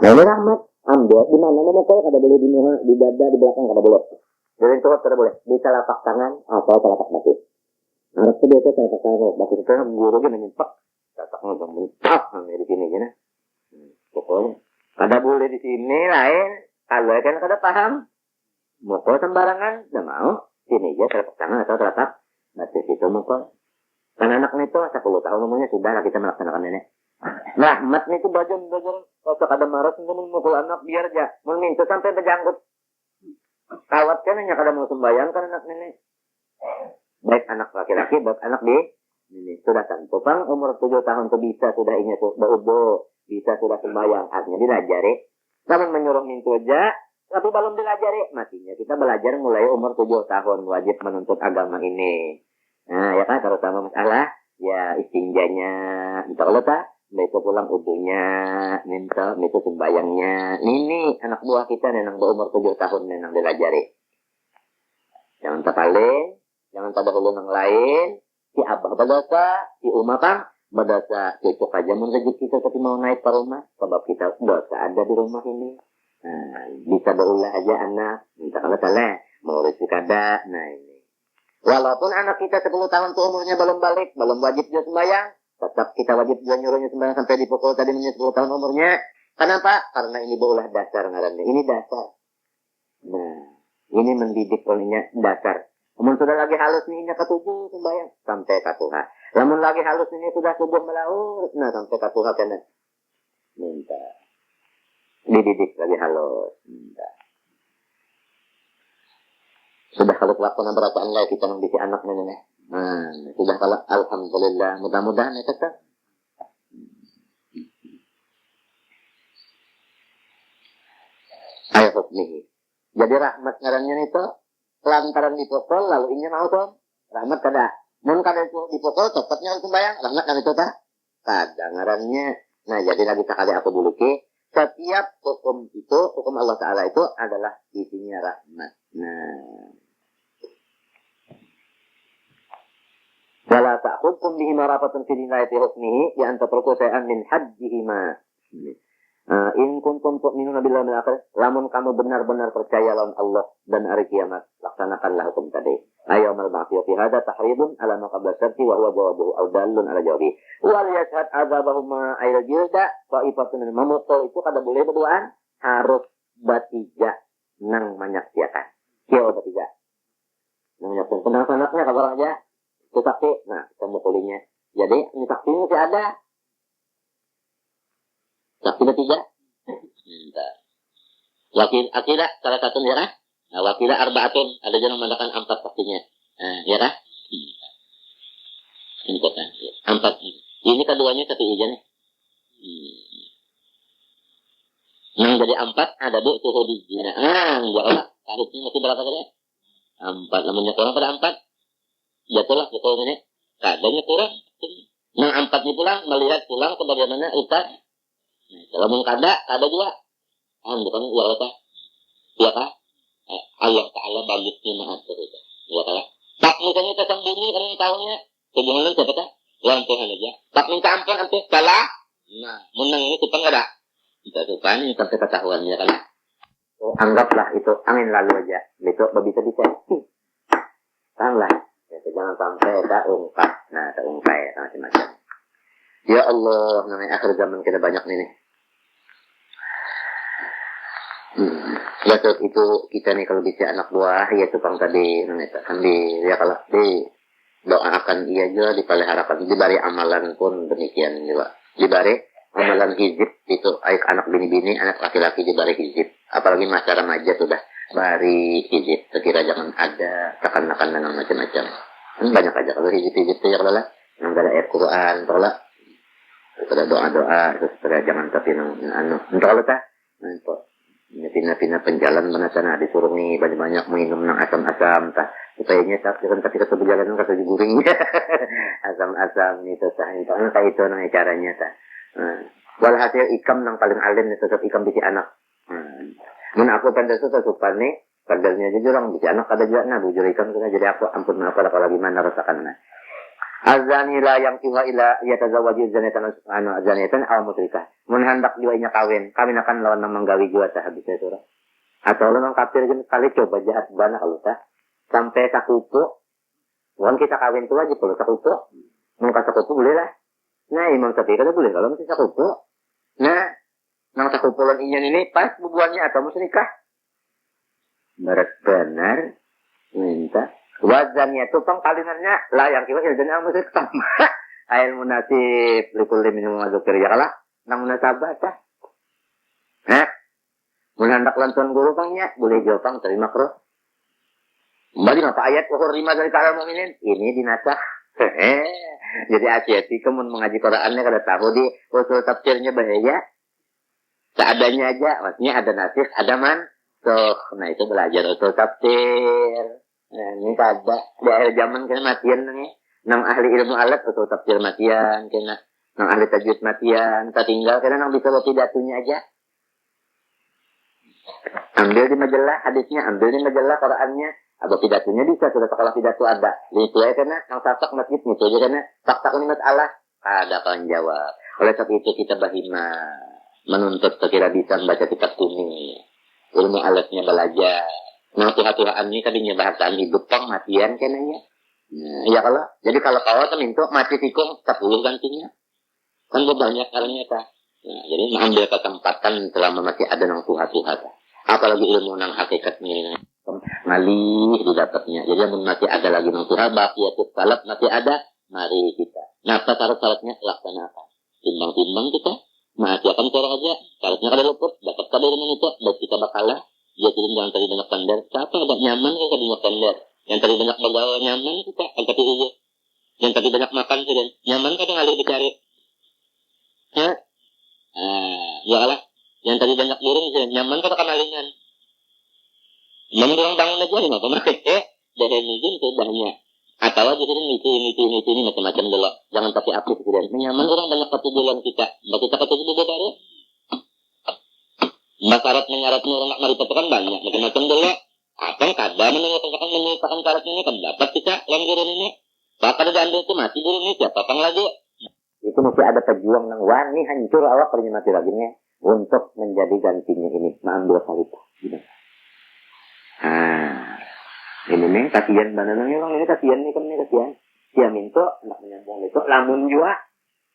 Nah ini rahmat. Ambil. Di mana memukul kada boleh di muha. Di dada, di belakang kada boleh. Jadi itu kada boleh. Di telapak tangan atau telapak batis. Harap ko dito sa kakaro. Bakit ito ang guro ka nanimpak? Tatak mo bang mentak ang di sini gina. Pokoknya. Kada boleh di sini lain. Kalau kan kada paham. Moko sembarangan. Dah mau. Sini aja telapak tangan atau telapak. Nanti situ moko. Kan anak nito 10 tahun umurnya sudah lah kita melaksanakan nenek. Rahmat nito belajar kalau kada marah nggak mukul anak biar aja. Meminta sampai berjanggut. Kawat kan hanya kada mau sembahyang kan anak nenek. Baik anak laki-laki, baik anak ini sudah tentu pang umur 7 tahun itu bisa sudah ingat baubo, bisa sudah sembahyang, artinya dilajari. Namun menyuruh itu aja, tapi belum dilajari, matinya kita belajar mulai umur 7 tahun wajib menuntut agama ini. Nah ya kan terutama masalah ya istinjanya, minta Allah tak, itu pulang ubunya, minta itu sembahyangnya. Ini anak buah kita nenang berumur 7 tahun nenang dilajari. Jangan terpaling. Jangan pada dulu yang lain. Si abah badasa, si umah kan badasa. Cocok aja mun rezeki kita tapi mau naik ke rumah. Sebab kita dosa ada di rumah ini. Nah, bisa berulah aja anak. Minta kalau salah. Mau rezeki kada. Nah ini. Walaupun anak kita 10 tahun tuh umurnya belum balik. Belum wajib dia sembahyang. Tetap kita wajib dia nyuruhnya sembahyang sampai dipukul tadi 10 tahun umurnya. Kenapa? Karena ini berulah dasar ngarannya. Ini dasar. Nah, ini mendidik olehnya dasar. Namun sudah lagi halus nih ketujuh sembahyang sampai katuha. Namun lagi halus ini sudah subuh melaut, nah sampai katuha kena minta dididik lagi halus. Minta. Sudah halus waktu berapaan lagi kita membisi anak nenek. Nah, sudah kalau alhamdulillah mudah-mudahan ya tetap. Ayo hukmihi. Jadi rahmat ngarannya itu lantaran dipukul lalu ini mau tuh rahmat kada mun kada itu dipukul tepatnya harus sembahyang rahmat kan itu tak kada ngarannya. Nah jadi lagi tak ada aku dulu ke setiap hukum itu hukum Allah Ta'ala itu adalah isinya rahmat. Nah wala ta'khudkum bihi marafatun fi dinayati hukmihi ya anta turku shay'an min hajjihima. In kuntum tu'minuna billahi wal akhir, lamun kamu benar-benar percaya lawan Allah dan hari kiamat, laksanakanlah hukum tadi. Ayamal ba'thi fi hada tahridun ala ma qabla syarti wa huwa jawabuhu aw dalun ala jawabi. Wal yashhad adzabahuma ayil jilda wa ifatun mamutol itu kada boleh berduaan, harus bertiga nang menyaksikan. Kio bertiga. Nang menyaksikan penang-penangnya kabar aja. Itu saksi, nah kita mukulinya. Jadi ini saksinya masih ada. Saksi ketiga, wakil akidah salah satu ya kah? Nah, wakilah arbaatun ada yang mengatakan 4 saksinya, ya kah? Ini kata 4. Ini keduanya satu ijazah nih. Yang jadi 4 ada bu tuh di jina. Jawab tarifnya masih berapa tadi? 4. Namanya kurang pada 4. Jatuhlah betul ini. Kadanya kurang. Yang 4 ini pulang melihat pulang ke bagaimana utas. Kalau mau kada juga. Bukan ya apa? Ya kah? Allah Ta'ala bagusnya maha terus. Ya kah? Tak misalnya kita sembunyi kan tahunya. Hubungan siapa kah? Lantuhan aja. Tak minta ampun nanti salah. Nah, menang ini tupang ada. Kita tupan ini sampai ketahuannya kan. So, anggaplah itu angin lalu aja. Besok bisa-bisa. Tanglah. Ya, jangan sampai tak ungkap. Nah, tak ungkap macam-macam. Ya Allah, namanya akhir zaman kita banyak nih. Ya itu kita nih kalau bisa anak buah ya tukang tadi sambil ya kalau doakan iya juga dipeliharakan dibari amalan pun demikian juga dibari amalan hizib itu anak bini-bini anak laki-laki dibari hizib apalagi masa remaja sudah bari hizib sekira jangan ada tekan-tekan dan macam-macam banyak aja kalau hizib-hizib itu ya kalau lah yang ada ayat Quran tolak ada doa-doa terus jangan tapi untuk kalau tak untuk pina-pina penjalan mana sana disuruh nih banyak-banyak minum nang asam-asam tah supayanya tak kan ketika perjalanan kata guring asam-asam itu tah itu kayak itu nang caranya tah walhasil ikam nang paling alim itu tetap ikam bisi anak mun aku tanda itu supan nih padahnya jujur orang bisi anak kada juga nah bujur ikam kita jadi aku ampun apa lagi mana rasakan nah azani la yang tiwa ila yatazawwaju zanatan subhanahu zanatan aw musyrikah. Mun hendak jualnya kawin akan lawan nang manggawi jua tah habisnya surah. Atau lawan kafir jeung kali coba jahat bana Allah tah sampai sakupu Bukan kita kawin tuh aja kalau sakupu. Mau sakupu boleh lah. Nah, Imam Syafi'i kata boleh kalau masih sakupu. Nah, nang sakupulan inyan ini pas bubuannya atau mesti nikah. Benar minta. Wazannya itu pangkalinannya lah yang kira ildan al musik sama. Ail munasib likul minum mazukir ya kalah. Nang munasabah tah. Nah, mun hendak lantuan guru pangnya boleh jawab pang terima kro. Kembali apa ayat ukur 5 dari kalam mukminin ini dinasah. Jadi hati-hati kemun mengaji Qurannya kada tahu di usul tafsirnya bahaya. Seadanya aja, maksudnya ada nasih, ada mansuh. Nah itu belajar usul tafsir. Nah ini kada di akhir zaman kena matian nih. Nang ahli ilmu alat usul tafsir matian, kena nang ahli tajwid matian. Tinggal kena nang bisa bawa pidatunya aja. Ambil di majalah hadisnya, ambil di majalah Qurannya. Apa pidatunya bisa, sudah kalau pidato ada. Itu aja karena yang sasak masjid itu aja karena fakta unimat Allah ada kawan jawab. Oleh sebab itu kita bahima menuntut sekira bisa membaca kitab kuning. Ilmu alatnya belajar. Nah Tuhan ini tadinya bahasaan hidup pang matian kenanya. Nah, ya kalau jadi kalau kau kan itu mati tikung 10 gantinya. Kan banyak caranya ta. Nah, jadi mengambil kesempatan selama masih ada nang Tuhan. Apalagi ilmu nang hakikatnya ngalih didapatnya. Jadi yang masih ada lagi nang Tuhan, baqiyatus salat masih ada, mari kita. Nah, syarat-syaratnya laksanakan. Timbang-timbang kita, menghatiakan orang aja, syaratnya kada luput, dapat kada dengan itu, baik kita bakalah, dia tidak jangan tadi banyak tender. Siapa ada nyaman kan tadi banyak tender. Yang tadi banyak bergaul nyaman kita, angkat itu. Yang tadi banyak makan sudah nyaman kada ngalih dicari. Hah? Ya Allah. Yang tadi banyak burung sudah nyaman kada kanalingan. Yang orang bangun aja lima pemakai dari mungkin itu banyak atau aja itu macam-macam dulu jangan pakai api kemudian nyaman orang banyak ketujuan kita kita ketujuan baru syarat menyaratnya orang nak mari kan banyak macam-macam dulu apa kadang menyatakan syaratnya ini kan dapat kita yang gurun ini bakal ada ambil itu mati gurun ini siapa pang lagi itu mesti ada pejuang yang wani hancur awak pernya mati lagi nih untuk menjadi gantinya ini mengambil kualitas gitu. Ini nih kasihan banget nih orang ini kasihan nih kan nih kasihan. Dia minta nak menyambung itu lamun jua.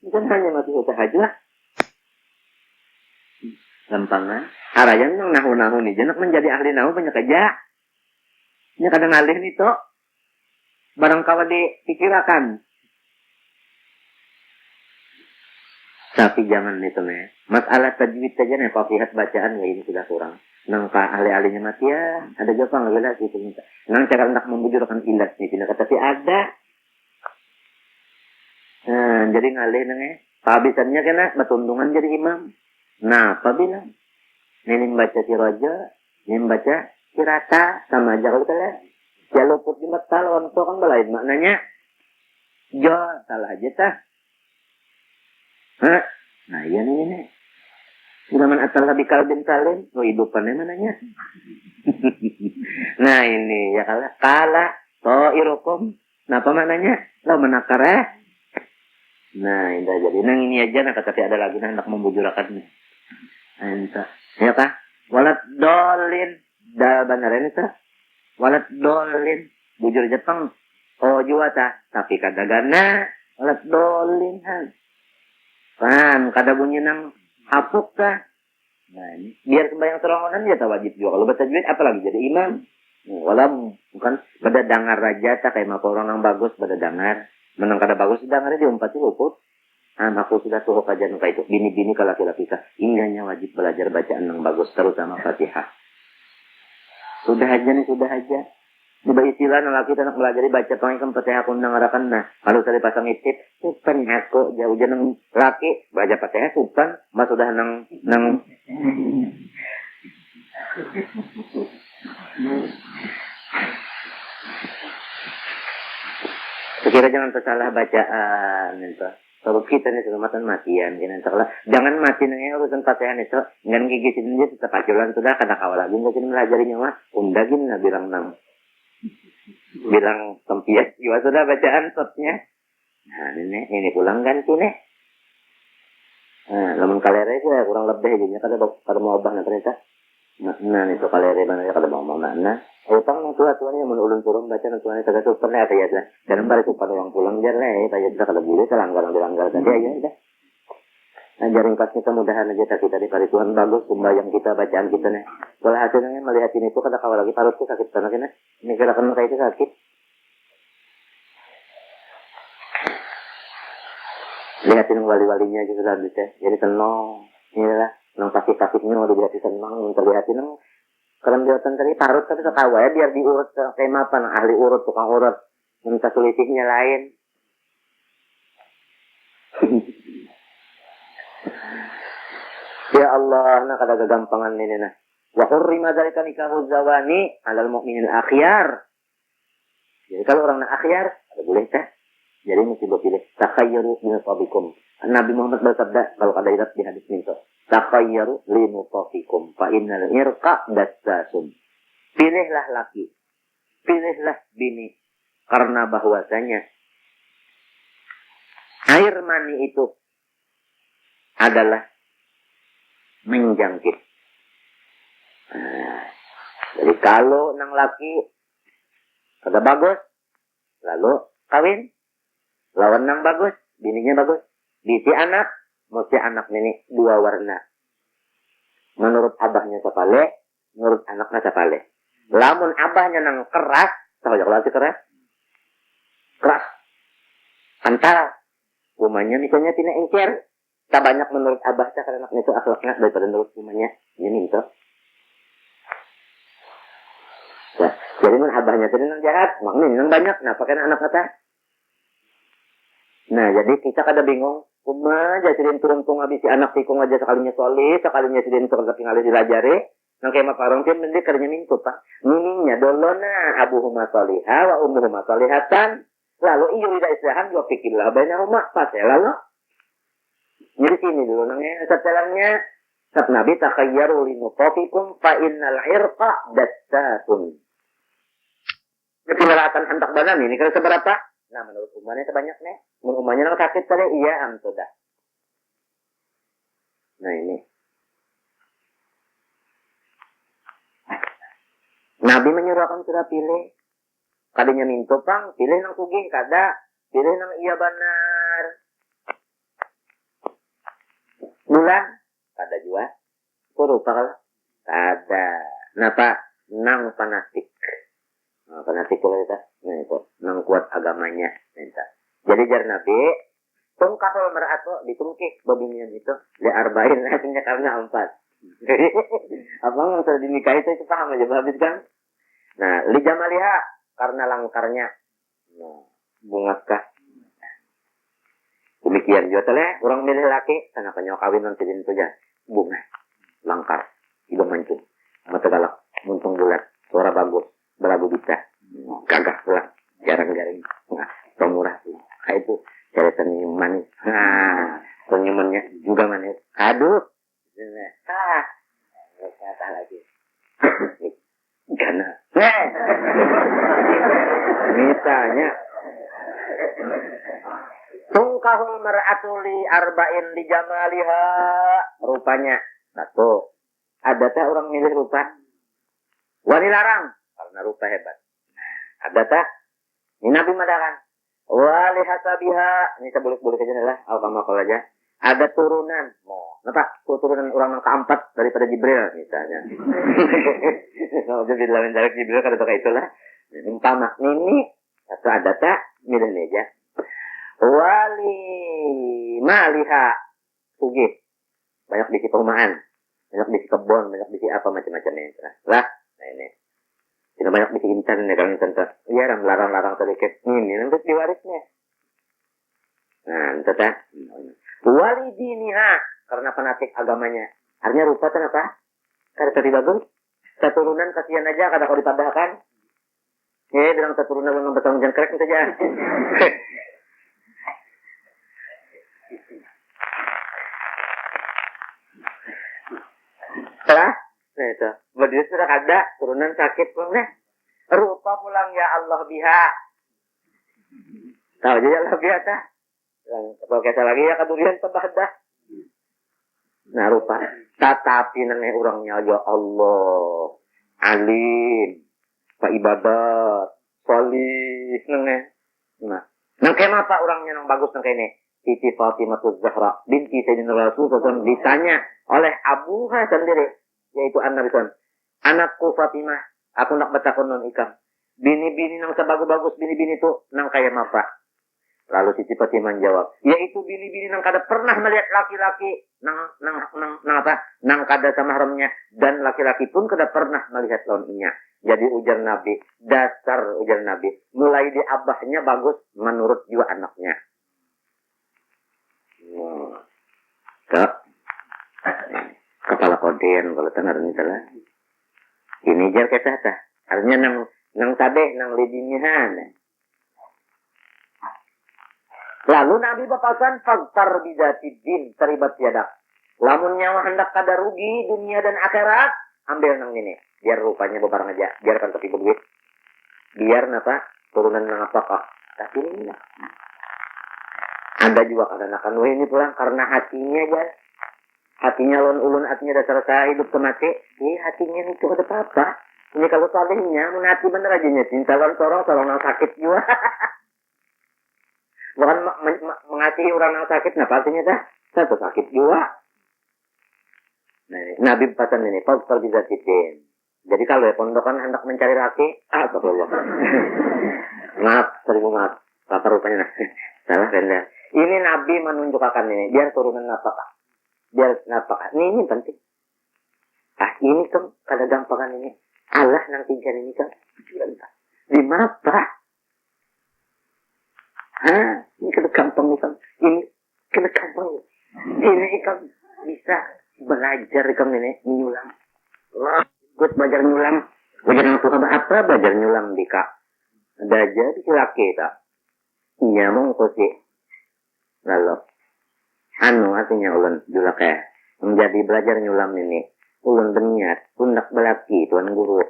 Kan hanya mati usaha aja. Gampang Arayan nang nahu-nahu nih jenak menjadi ahli nahu banyak aja. Nya kadang alih nih to. Barang kawa dipikirakan. Tapi jangan itu nih. Masalah tajwid saja nih pafihat bacaan ini sudah kurang. Nang ahli-ahlinya mati ya, ada jawab lagi itu minta. Nang cara nak membujurkan ilat nih, tidak tapi ada. Nah, jadi ngalih nengnya, kehabisannya kena betundungan jadi imam. Nah, apa bilang? Ini baca si rojo, ini baca si rata, sama aja kalau kalian. Ya luput di mata lawan itu kan belain maknanya. Jo, salah aja tah. Nah, iya nih. Zaman asal Nabi Kalbin Salim, hidupannya mananya? Nah ini ya kala to'irukum. Nah apa maknanya? Lo menakar Nah indah jadi nang ini aja nah tapi ada lagi nah hendak membujurakan. Nah entah. Ya kah? Walat dolin. Dah benar ini tah. Walat dolin. Bujur Jepang. Oh jua tah. Tapi kada gana. Walat dolin kan kada bunyi nang hapuk kah? Nah ini biar sembahyang serongonan ya tak wajib juga. Kalau baca tajwid apalagi jadi imam. Walau bukan pada dengar raja tak kayak maka orang yang bagus pada dengar. Menang kada bagus dengarnya diumpati luput. Aku sudah suruh kajian kayak itu. Bini-bini kalau laki-laki kita indahnya wajib belajar bacaan yang bagus terutama Fatihah. Sudah aja nih sudah aja. Coba istilah laki kita nak belajar baca pangikam Fatihah kundang ngarakan nah. Kalau tadi pasang itip, supan aku jauh jangan laki baca Fatihah supan, mas sudah nang sekira jangan tersalah bacaan itu. Kalau kita nih keselamatan matian, jangan mati nih urusan Fatihah itu, jangan gigitin dia tetap ajalan sudah kada kawal lagi nggak sini melajarinya mah, undagin lah bilang tempias juga sudah bacaan shotnya. Nah ini pulang ganti nih. Nah, namun kalera itu ya kurang lebih aja kada mau obah ternyata. Makna itu kalere mana ya kada bang makna. Utang nang tua-tuanya mun ulun turun baca nang tuanya tagad pernah ya dah. Dan bari ku yang pulang jar le tayad dah kada boleh langgar tadi aja dah. Ajarin pas kita mudahan aja kita di pari Tuhan bagus sembahyang kita bacaan kita nih. Kalau hasilnya melihat ini tuh kada kawal lagi parutku sakit tanah kena. Ini kira kayak itu sakit. Lihatin wali-walinya juga sudah bisa. Jadi tenang. Inilah nang pasif-pasifnya udah dilihatin tenang, terlihatin nang kalau biarkan tadi parut tapi ketawa ya biar diurut kayak apa nang ahli urut tukang urut minta selisihnya lain. Ya Allah, nak ada kegampangan ini nah. Wa hurrima dzalika nikahu zawani 'alal mu'minin akhyar. Jadi kalau orang nak akhyar, ada boleh tak? Jadi mesti berpilih. Takhayyaru min tabikum. Nabi Muhammad bersabda kalau ada irat di hadis ini. Takhayyaru li mutafikum fa innal irqa dassasum. Pilihlah laki. Pilihlah bini. Karena bahwasanya air mani itu adalah menjangkit. Nah, jadi kalau nang laki kada bagus, lalu kawin. Lawan nang bagus, bininya bagus. Bisi anak, mesti anak ini dua warna. Menurut abahnya sapale, menurut anaknya sapale. Lamun abahnya nang keras, tahu jak lagi keras? Keras. Antara umanya misalnya tina engker, tak banyak menurut abah karena anaknya itu akhlaknya daripada menurut umanya. Ini itu. Nah, jadi menurut abahnya itu nang jahat, maknanya nang banyak. Nah, pakai anak kata. Nah, jadi kita kada bingung. Aja sidin turung-tung habis si anak tikung aja sekalinya solid, sekalinya sidin turung tapi ngalih dilajari. Nang kaya maparong kan mesti kerja mintu pak. Mininya dolona abuhuma soliha wa umuhuma solihatan. Lalu iyo tidak istiahan juga pikirlah banyak rumah pas ya lalu. Jadi sini dulu nangnya setelahnya sat nabi takhayyaru linutofikum fa innal irqa dassatun. Ketilatan antak banan ini kalau seberapa? Nah, menurut umatnya sebanyak nih. Menurut umatnya nang sakit tadi, iya amtoda. Nah, ini. Nabi menyuruh akan sudah pilih. Kadinya minto pang, pilih nang sugih, kada. Pilih nang iya benar. Bulan, kada juga. Suruh kalau kada. Napa? Nang fanatik. Nah, fanatik kalau kita. Nah, itu. Nang kuat agamanya. Minta. Jadi jar Nabi, tungkahul merato ditungkih babinian itu. Di arba'in, hasilnya karena 4. Abang yang sudah dinikahi itu paham aja, habis kan? Nah, lijamaliha, karena langkarnya. Nah, bungakah. Demikian juga tele, orang milih laki, kenapa nyawa kawin nanti itu aja. Bunga, langkar, ibu mancung. Mata galak, muntung bulat, suara bagus, belagu bisa. Gagah pulang, jarang-jarang. Nah, murah sih. Nah, itu cara senyum manis. Nah, senyumannya juga manis. Aduh. Kata lagi. Gana. Misalnya. Tungkahul mar'atu li arba'in li jamaliha. Rupanya. Satu. Ada tak orang milih rupa? Wani larang. Karena rupa hebat. Ada tak? Ini Nabi madakan. Wali hasabiha. Ini sebulik-bulik aja lah. Al-Kamakal aja. Ada turunan. Oh, kenapa? Turunan orang yang keempat daripada Jibril misalnya. Kalau dia bilang dari Jibril kada pakai itulah. Umpama ini atau ada tak? Milih aja. Wali maliha. Sugih. Banyak di perumahan. Banyak di kebun. Banyak di apa macam-macamnya. Lah. Nah ini. Tidak banyak di internet kalau internet. Iya, larang-larang sedikit. Ini nanti diwarisnya. Nah, entah tak. Walidiniha. Karena fanatik agamanya. Artinya rupa kan apa? Kada tadi bagus. Keturunan kasihan aja kada kau ditambahkan. Bilang keturunan yang bertanggung jawab kerek saja. Setelah nah itu. Berdiri sudah ada turunan sakit pun nah. Rupa pulang ya Allah biha. Tahu aja ya Allah biha tak. Kalau kita lagi ya kedurian tambah dah. Nah rupa. Tetapi nengnya orangnya ya Allah. Alim. Pak ibadat. Salih. Nengnya. Nah. Nang kenapa orangnya nang bagus nang kene? Siti Fatimah Zahra binti Sayyidina Rasul SAW ditanya oleh abuha sendiri. Yaitu An-Nabi. Anakku Fatimah. Aku nak baca konon ikam. Bini-bini nang sebagus-bagus bini-bini tuh nang kaya apa? Lalu Siti Fatimah menjawab, yaitu bini-bini nang kada pernah melihat laki-laki nang kada sama haramnya dan laki-laki pun kada pernah melihat lawannya. Jadi ujar Nabi, dasar ujar Nabi, mulai di abahnya bagus menurut juga anaknya. Kepala koden kalau tenar misalnya. Ini jar kata artinya nang tabeh nang lidinihan. Lalu Nabi papasan faktar bidatidin terlibat tiada. Lamun nyawa hendak kada rugi dunia dan akhirat, ambil nang ini. Biar rupanya bebarang aja, biarkan tapi beduit. Biar napa turunan nang apakah. Tapi ini lah. Ada juga kadang-kadang ini pulang karena hatinya aja. Hatinya ulun hatinya dasar saya hidup ke mati. Hatinya itu ada apa-apa. Ini kalau salihnya menati bener aja nyetin. Calon nang sakit juga. Bukan mengasihi orang yang sakit, nah artinya dah satu sakit juga. Nah, Nabi pesan ini, faktor bisa titin. Jadi kalau ya pondokan hendak mencari laki, astagfirullah. Maaf, maaf. Apa rupanya? Salah benda. Ini Nabi menunjukkan ini, biar turunan nafkah. Biar nafkah. Ini penting. Ini kan kada gampangan ini. Allah nanti cari ini kan. Di mata. Ini kena gampang kan. Ini kena gampang. Ini kan bisa belajar kan ini nyulam. Gue belajar nyulam. Belajar suka apa? Belajar nyulam di kak. Ada aja di laki tak. Iya mau sih. Lalu, artinya ulun julak ya. Menjadi belajar nyulam ini. Ulun berniat, undak belaki tuan guru.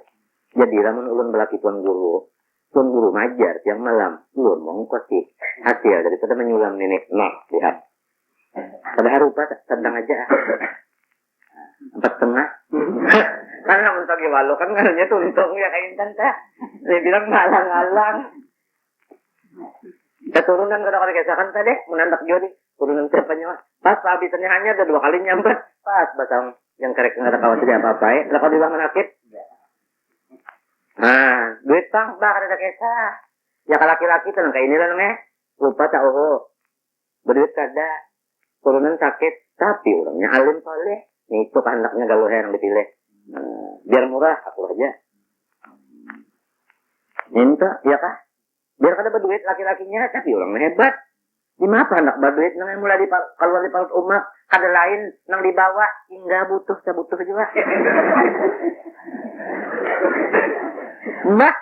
Jadi lamun ulun belaki tuan guru. Tuan guru ngajar tiang malam, ulun mau sih hasil daripada menyulam nenek. Nah, lihat. Pada harupa tendang aja. 4,5. Karena untuk walau kan ngaranya tuntung ya kain tante. Dia bilang ngalang-ngalang. Keturunan kada kesakan tadi menandak jodi. Turunan siapanya pas habisannya hanya ada 2 kali nyamper. Pas batang yang kerek nggak ada kawan tidak apa-apa. Lah kalau dibilang sakit. Duit bang, ada kisah. Ya kalau laki-laki tenang kayak ini lah namanya. Lupa tak berduit kada. Turunan sakit, tapi orangnya alim soleh. Nih itu anaknya galuh yang dipilih. Biar murah, aku aja. Minta, ya kah? Biar kada berduit laki-lakinya, tapi orangnya hebat. Di mana anak berduit nang mulai keluar di parut umat, kada lain nang dibawa hingga butuh juga. Mbak,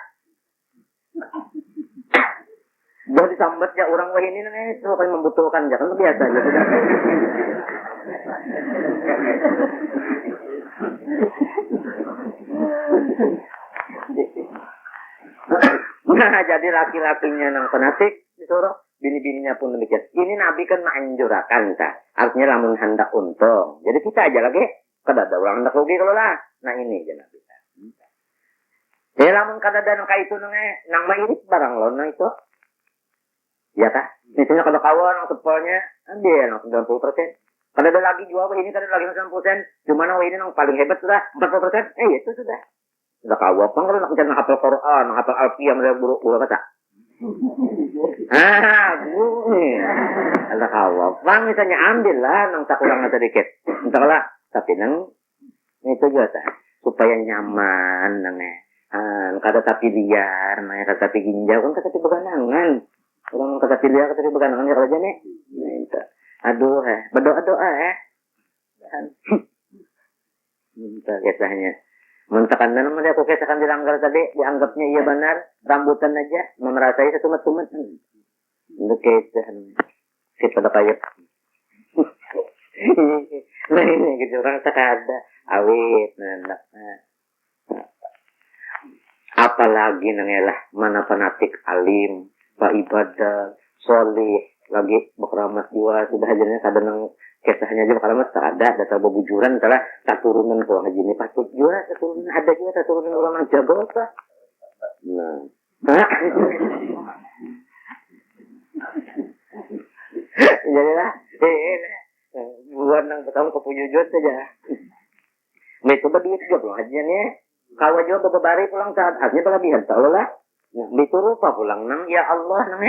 buat disambat ya orang wah ini nih itu kan membutuhkan jangan biasa aja. Nah jadi laki-lakinya nang fanatik disuruh bini-bininya pun demikian. Ini Nabi kan menganjurkan ta. Artinya lamun hendak untung. Jadi kita aja lagi kada ada orang hendak rugi kalau lah. Nah ini aja Nabi. Ya lamun kada ada nang kaitu nang mairit barang lo nang itu. Ya kah? Misalnya kalau kawan nang sepolnya dia nang 90%. Kada ada lagi jual ini kada lagi 90%. Cuma nang ini nang paling hebat sudah 40%. Itu sudah. Sudah kawan pang kalau nak mencari hafal Quran, hafal Alfiyah mereka buruk kata. Ada kawan pang misalnya ambil lah nang tak kurang sedikit. Entahlah tapi nang itu juga supaya nyaman nangnya. Kada tapi liar, kada tapi ginjal, kan kada tapi beganangan. Orang kada tapi liar, kada tapi beganangan ya kerja nih. Aduh, berdoa-doa Minta kisahnya. Muntakan na naman ako kisahkan dilanggar tadi, dianggapnya iya benar, rambutan aja, memerasai setumat-tumat. Untuk kisah. Kita kaya. Nah ini gitu, orang sakada, awit, nanak. Apalagi nangelah mana fanatik alim, pak ibadah, soleh, lagi berkeramat jiwa, sudah hajarnya kada nang Kisahnya juga kalau mas ada data bebujuran salah turunan kalau haji ini patut juga turunan ada juga turunan orang jago apa. Nah, jadilah buat nang betul kepujujut saja. Itu berduit juga pulang hajinya nih. Kalau juga beberapa pulang saat hajinya berlebihan tahu lah. Itu rupa pulang nang ya Allah nang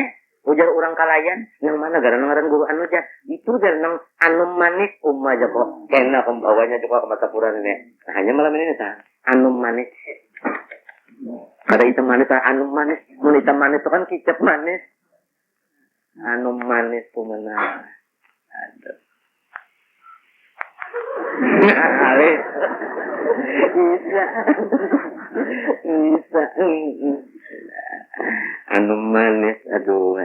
ujar orang kalayan yang mana gara-gara guru anu aja itu dari nang anu manis aja kok kena pembawanya juga ke mata puran ini hanya malam ini ta anu manis ada hitam manis anu manis mun hitam manis itu kan kicap manis anu manis tuh mana ada bisa anu manis aduh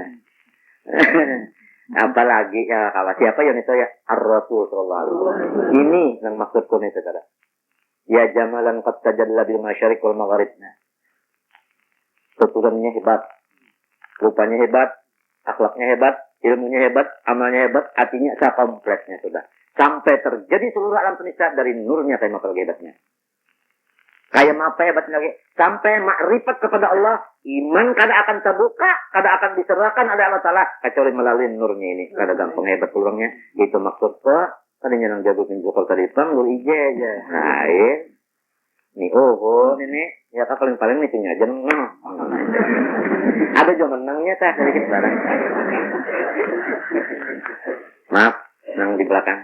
apalagi ya kalau siapa yang itu ya Ar-Rasul sallallahu alaihi wasallam ini yang maksudku nih saudara ya jamalan qad tajalla bil masyariq wal maghrib tuturannya hebat rupanya hebat akhlaknya hebat ilmunya hebat amalnya hebat hatinya kompletnya sudah sampai terjadi seluruh alam semesta dari nurnya kayak makhluk hebatnya. Kayak apa hebatnya lagi? Sampai makrifat kepada Allah, iman kada akan terbuka, kada akan diserahkan oleh Allah Ta'ala, kecuali melalui nurnya ini. Kada gampang hebat peluangnya. Itu maksud kok, tadinya nang jago pinjukal tadi pang, lu ije aja. Nah, ini, ini, ya kan paling itu aja menang. Ada juga menangnya, tah, sedikit barang. Maaf, nang di belakang.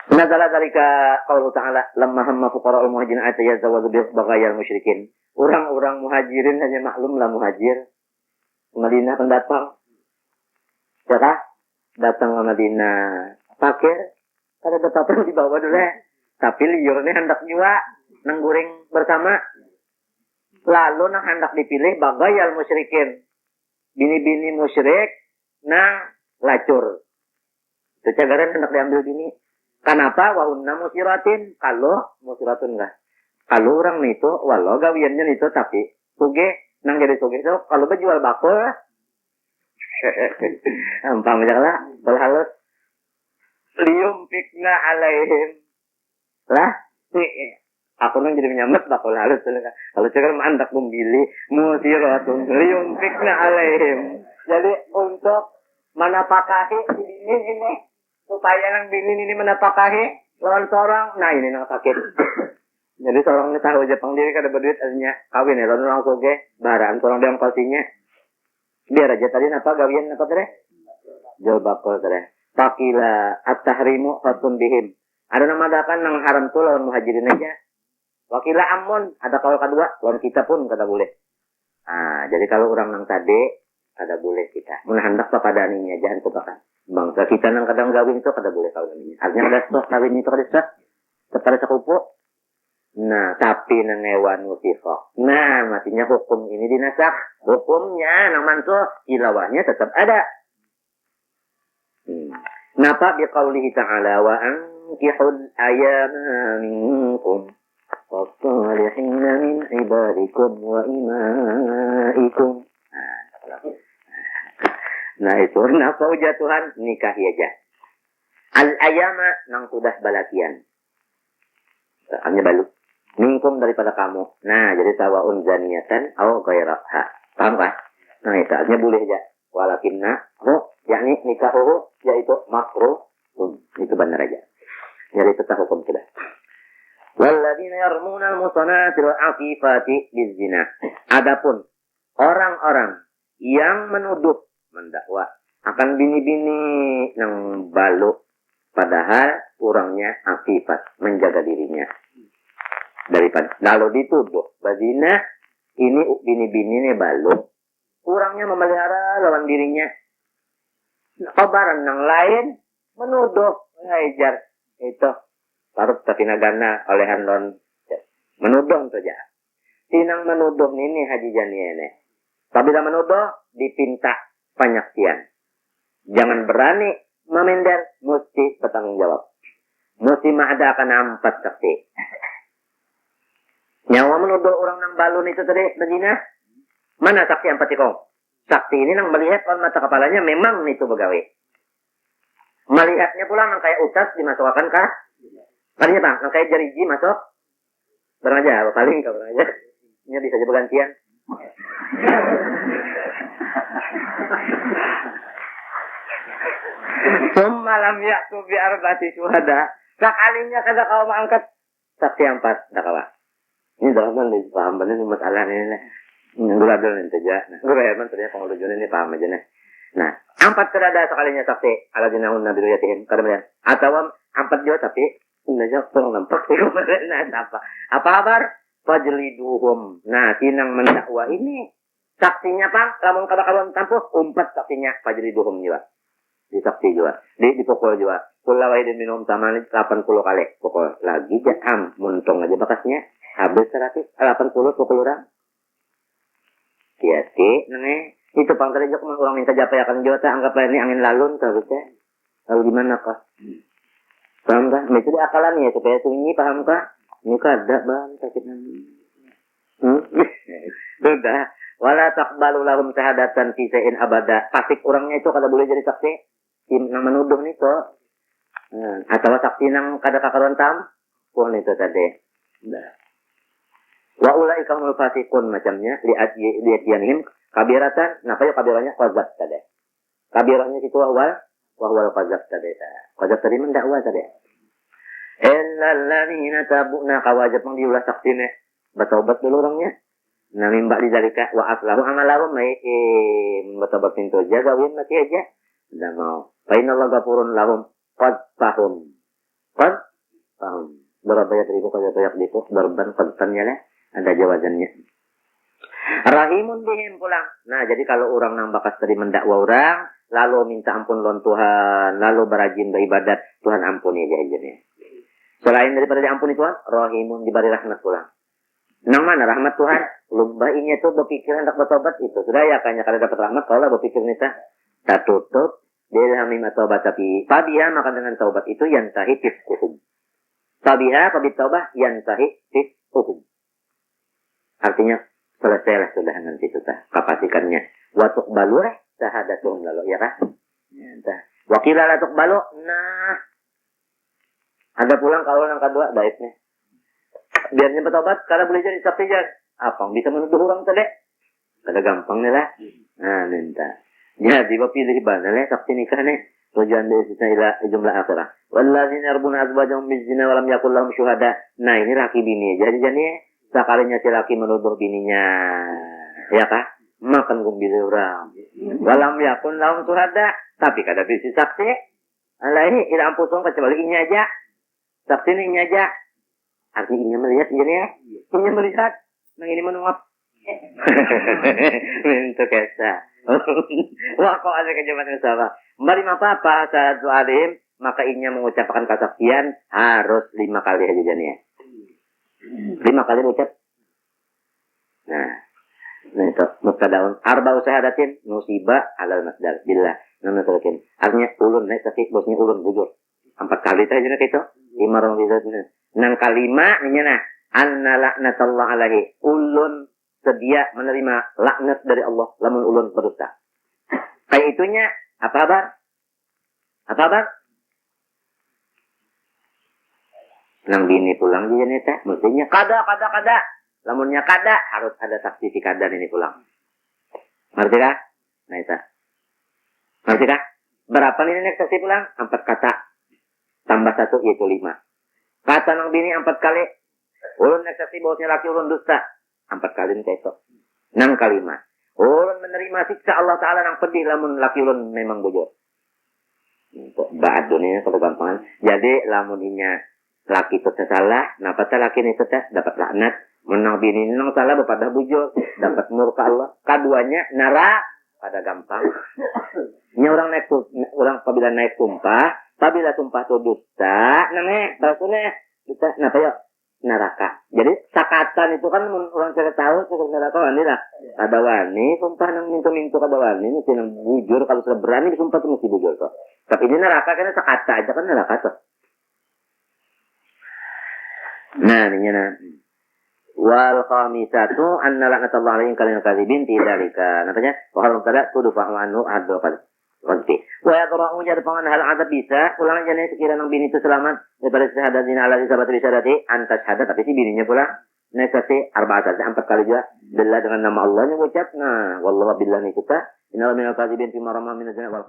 Nazala dalika qaulu ta'ala lamma hamma fuqara'ul muhajirin ayatayazawadu bi baghayal musyrikin. Orang-orang muhajirin hanya maklumlah muhajir. Madinah pendatang. Ya datang ke Madinah. Fakir. Kada datang di bawah dulu ya. Tapi liurnya hendak juga nang goreng bersama. Lalu nang hendak dipilih baghayal musyrikin. Bini-bini musyrik nang lacur. Itu cagaran hendak diambil bini. Kenapa? Wahunna musiratin. Kalau musiratun enggak. Kalau orang itu, walau gawiannya itu tapi suge, nang jadi suge itu, kalau jual bakul, ampang aja lah, berhalus. Lium pikna alaihim. Lah, aku nang jadi menyambut bakul halus. Kalau cakap mandak membili, musiratun, lium pikna alaihim. Jadi untuk menapakahi ini. Supaya nang bini ini menapakahi lawan seorang, nah ini nang sakit. Jadi seorang ini tahu aja pang diri kada berduit artinya kawin ya, lalu orang soge, barang seorang dia kasihnya. Biar aja tadi apa gawian apa tadi? Jual bakul tadi. Fakila at-tahrimu fatun bihim. Ada nama dakan nang haram tuh lawan muhajirin aja. Wakila amun, ada kalau kedua, lawan kita pun kada boleh. Ah, jadi kalau orang nang tadi kada boleh kita. Mun hendak papadaninya jangan kupakan. Bangsa kita nang kadang gawin itu kada boleh kawin ini. Artinya ada stok kawin itu kada sah. Kepada sakupu. Nah, tapi nang hewan musifah. Nah, matinya hukum ini dinasak. Hukumnya nang manso ilawahnya tetap ada. Napa biqaulihi ta'ala wa ankihul ayama minkum was-salihina min ibadikum wa imaikum. Nah itu, napa ujar Tuhan? Nikahi aja. Al-ayama nang sudah balatian. Hanya balu. Minkum daripada kamu. Nah, jadi sawaun zaniyatan au ghairaha. Paham kan? Nah, itu artinya boleh aja. Walakinna, yakni nikahuhu, yaitu makruh. Itu benar aja. Jadi tetap hukum sudah. Walladzina yarmuna al-musanati wal-afifati bizina. Adapun orang-orang yang menuduh mendakwa akan bini-bini yang balu padahal kurangnya afifat menjaga dirinya daripada lalu dituduh bazina ini bini-bini ini balu kurangnya memelihara lawan dirinya kabaran yang lain menuduh ngajar itu parut tapi nagana oleh handon menuduh saja tinang menuduh ini haji jani ini apabila menuduh dipinta penyaksian. Jangan berani memender, mesti bertanggung jawab. Mesti mengadakan 4 saksi. Nyawa menuduh orang nang balun itu tadi begina, Mana saksi empat ikong? Saksi ini nang melihat on mata kepalanya memang itu begawe. Melihatnya pula nang kayak utas dimasukkan kah? Tadinya bang, nang kayak jariji masuk. Barang aja, paling kau barang aja. Ini bisa jadi gantian. Malam ya tu biar bati syuhada. Sekalinya kada kau mengangkat saksi empat, dah kawa. Ini dalam mana paham benar masalah ini. Guradul nanti aja. Gurayaman ternyata pengelujuan ini paham aja nih. Nah, empat kada sekalinya saksi. Aladinahun nabi ruyatin. Kada benar. Atau empat juga tapi nggak kurang nampak. Nah, apa kabar? Fajliduhum. Nah, sinang mendakwa ini saksinya pang, lamun kada kawan tampuh, umpat saksinya fajliduhum juga. Di saksi juga, di pukul juga. Kula wahidin minum sama 80 kali pukul. Lagi jam muntung aja bakasnya. Habis 180 pukul orang. Kiasi, nene. Itu pang tadi jok orang minta japa ya kan jota anggaplah ini angin lalun kabutnya. Lalu gimana kah? Paham kah? Itu di akalan ya supaya sunyi paham kah? Ini kada bang sakit nanti. Sudah. Wala taqbalu lahum syahadatan fi syai'in abada. Pasik orangnya itu kada boleh jadi saksi. Nang menuduh nih kok. Atau saksi nang kada kakaruan tam. Pun itu tadi. Nah. Wa ulaika humul fasiqun macamnya li'atiyanihim kabiratan. Napa ya kabiranya qazab tadi. Kabiranya itu awal wal qazab tadi. Qazab tadi mendakwa tadi. Illal ladzina tabuna kawajib mang diulah saksine. Bertobat dulu orangnya. Nah mimba di zalika wa aslahu amalahum bertobat pintu aja gawin mati aja. Enggak mau. Fa innallaha ghafurun lahum qad fahum. Berapa ya ribu kali banyak itu berban kontennya lah. Ada jawabannya. Rahimun bihim pulang. Nah, jadi kalau orang nang bakas tadi mendakwa orang, lalu minta ampun lawan Tuhan, lalu berajin beribadat, Tuhan ampuni aja nih. Selain daripada diampuni Tuhan, rahimun diberi rahmat pulang. Nang mana rahmat Tuhan? Lumba ini tuh berpikiran hendak bertobat itu. Sudah ya kayaknya kalau dapat rahmat, kalau lah berpikir nih tak tutup. Dia hamim taubat tapi fabiha maka dengan taubat itu yang sahih fiskuhum. Fabiha fabit taubat yang sahih fiskuhum. Artinya selesailah sudah nanti itu kapasikannya. Watuk balureh sahadatum lalu ya kah? Ya, wakila latuk balu. Nah, ada pulang kalau yang kedua baiknya. Biarnya bertobat karena boleh jadi saksi jangan. Apa bisa menuduh orang tadi? Kada gampang nih lah. Nah, minta. Jadi pilih bana lah saksi nikah nih. Tujuan dari sisa ila jumlah akhirah. Walladzina yarbuna azwajahum bizina wa lam yakul lahum syuhada. Nah, ini laki bini. Jadi sekalinya si laki menuduh bininya. Ya kah? Makan gumbil orang. Walam yakun lahum syuhada. Tapi kada bisa saksi. Alaihi ila ampusung kecuali ini aja. Saksi ini aja. Artinya melihat jadi ya. Ini melihat. Nang ini menuap. Untuk kesa. Wah kok ada kejabatan sama. Mari apa saat alim maka inya mengucapkan kesaksian harus 5 kali aja jadinya. 5 kali ucap. Nah itu mubtadaun arba'u syahadatin musibah alal masdar billah. Nama terkin. Artinya ulun naik tapi bosnya ulun bujur. 4 kali aja nak itu. 5 orang bisa. Nang kalima nya nah anna laknatullah alaihi ulun sedia menerima laknat dari Allah lamun ulun berdusta. Kayak itunya apa kabar? Apa kabar? Nang bini pulang dia nih teh, mestinya kada. Lamunnya kada harus ada saksi si kada ini pulang. Ngerti kah? Nah itu. Ngerti kah? Berapa nih nek saksi pulang? 4 kata. Tambah 1 yaitu 5. Kata nang bini 4 kali. Ulun nek saksi bosnya laki ulun dusta. 4 kali nih itu. Nang kalima. Ulun menerima siksa Allah Ta'ala nang pedih lamun laki ulun memang bujur. Baat dunia kalau gampangan. Jadi lamun inya laki itu salah, napa ta laki ini dapat laknat. Menang bini nang salah pada bujur, dapat murka Allah. Keduanya nara pada gampang. Ini orang apabila naik tumpah, apabila tumpah itu dusta, namanya bahasanya dusta, napa ya? Neraka. Jadi sakatan itu kan orang saya tahu cukup neraka wani lah. Ada wani, sumpah nang mintu-mintu kada wani, mesti nang bujur kalau sudah berani disumpah tuh mesti bujur kok. Tapi ini neraka karena sakata aja kan neraka tuh. Nah, ini nah. Wal khamisatu anna la'natallahi alaihim kalil kadzibin tidzalika. Namanya wa hal mubtada tudfa anhu hadul qadfi. Wa yadra'u jarfangan hal adab bisa ulang aja nih sekiranya bini itu selamat daripada syahadatin ala isabati bisyadati antas syahadat tapi si bininya pula nesati arba'at 4 kali juga billah dengan nama Allah nya ucap. Nah wallahu billah ni kita innal minal kadzibin fi marama min zina wal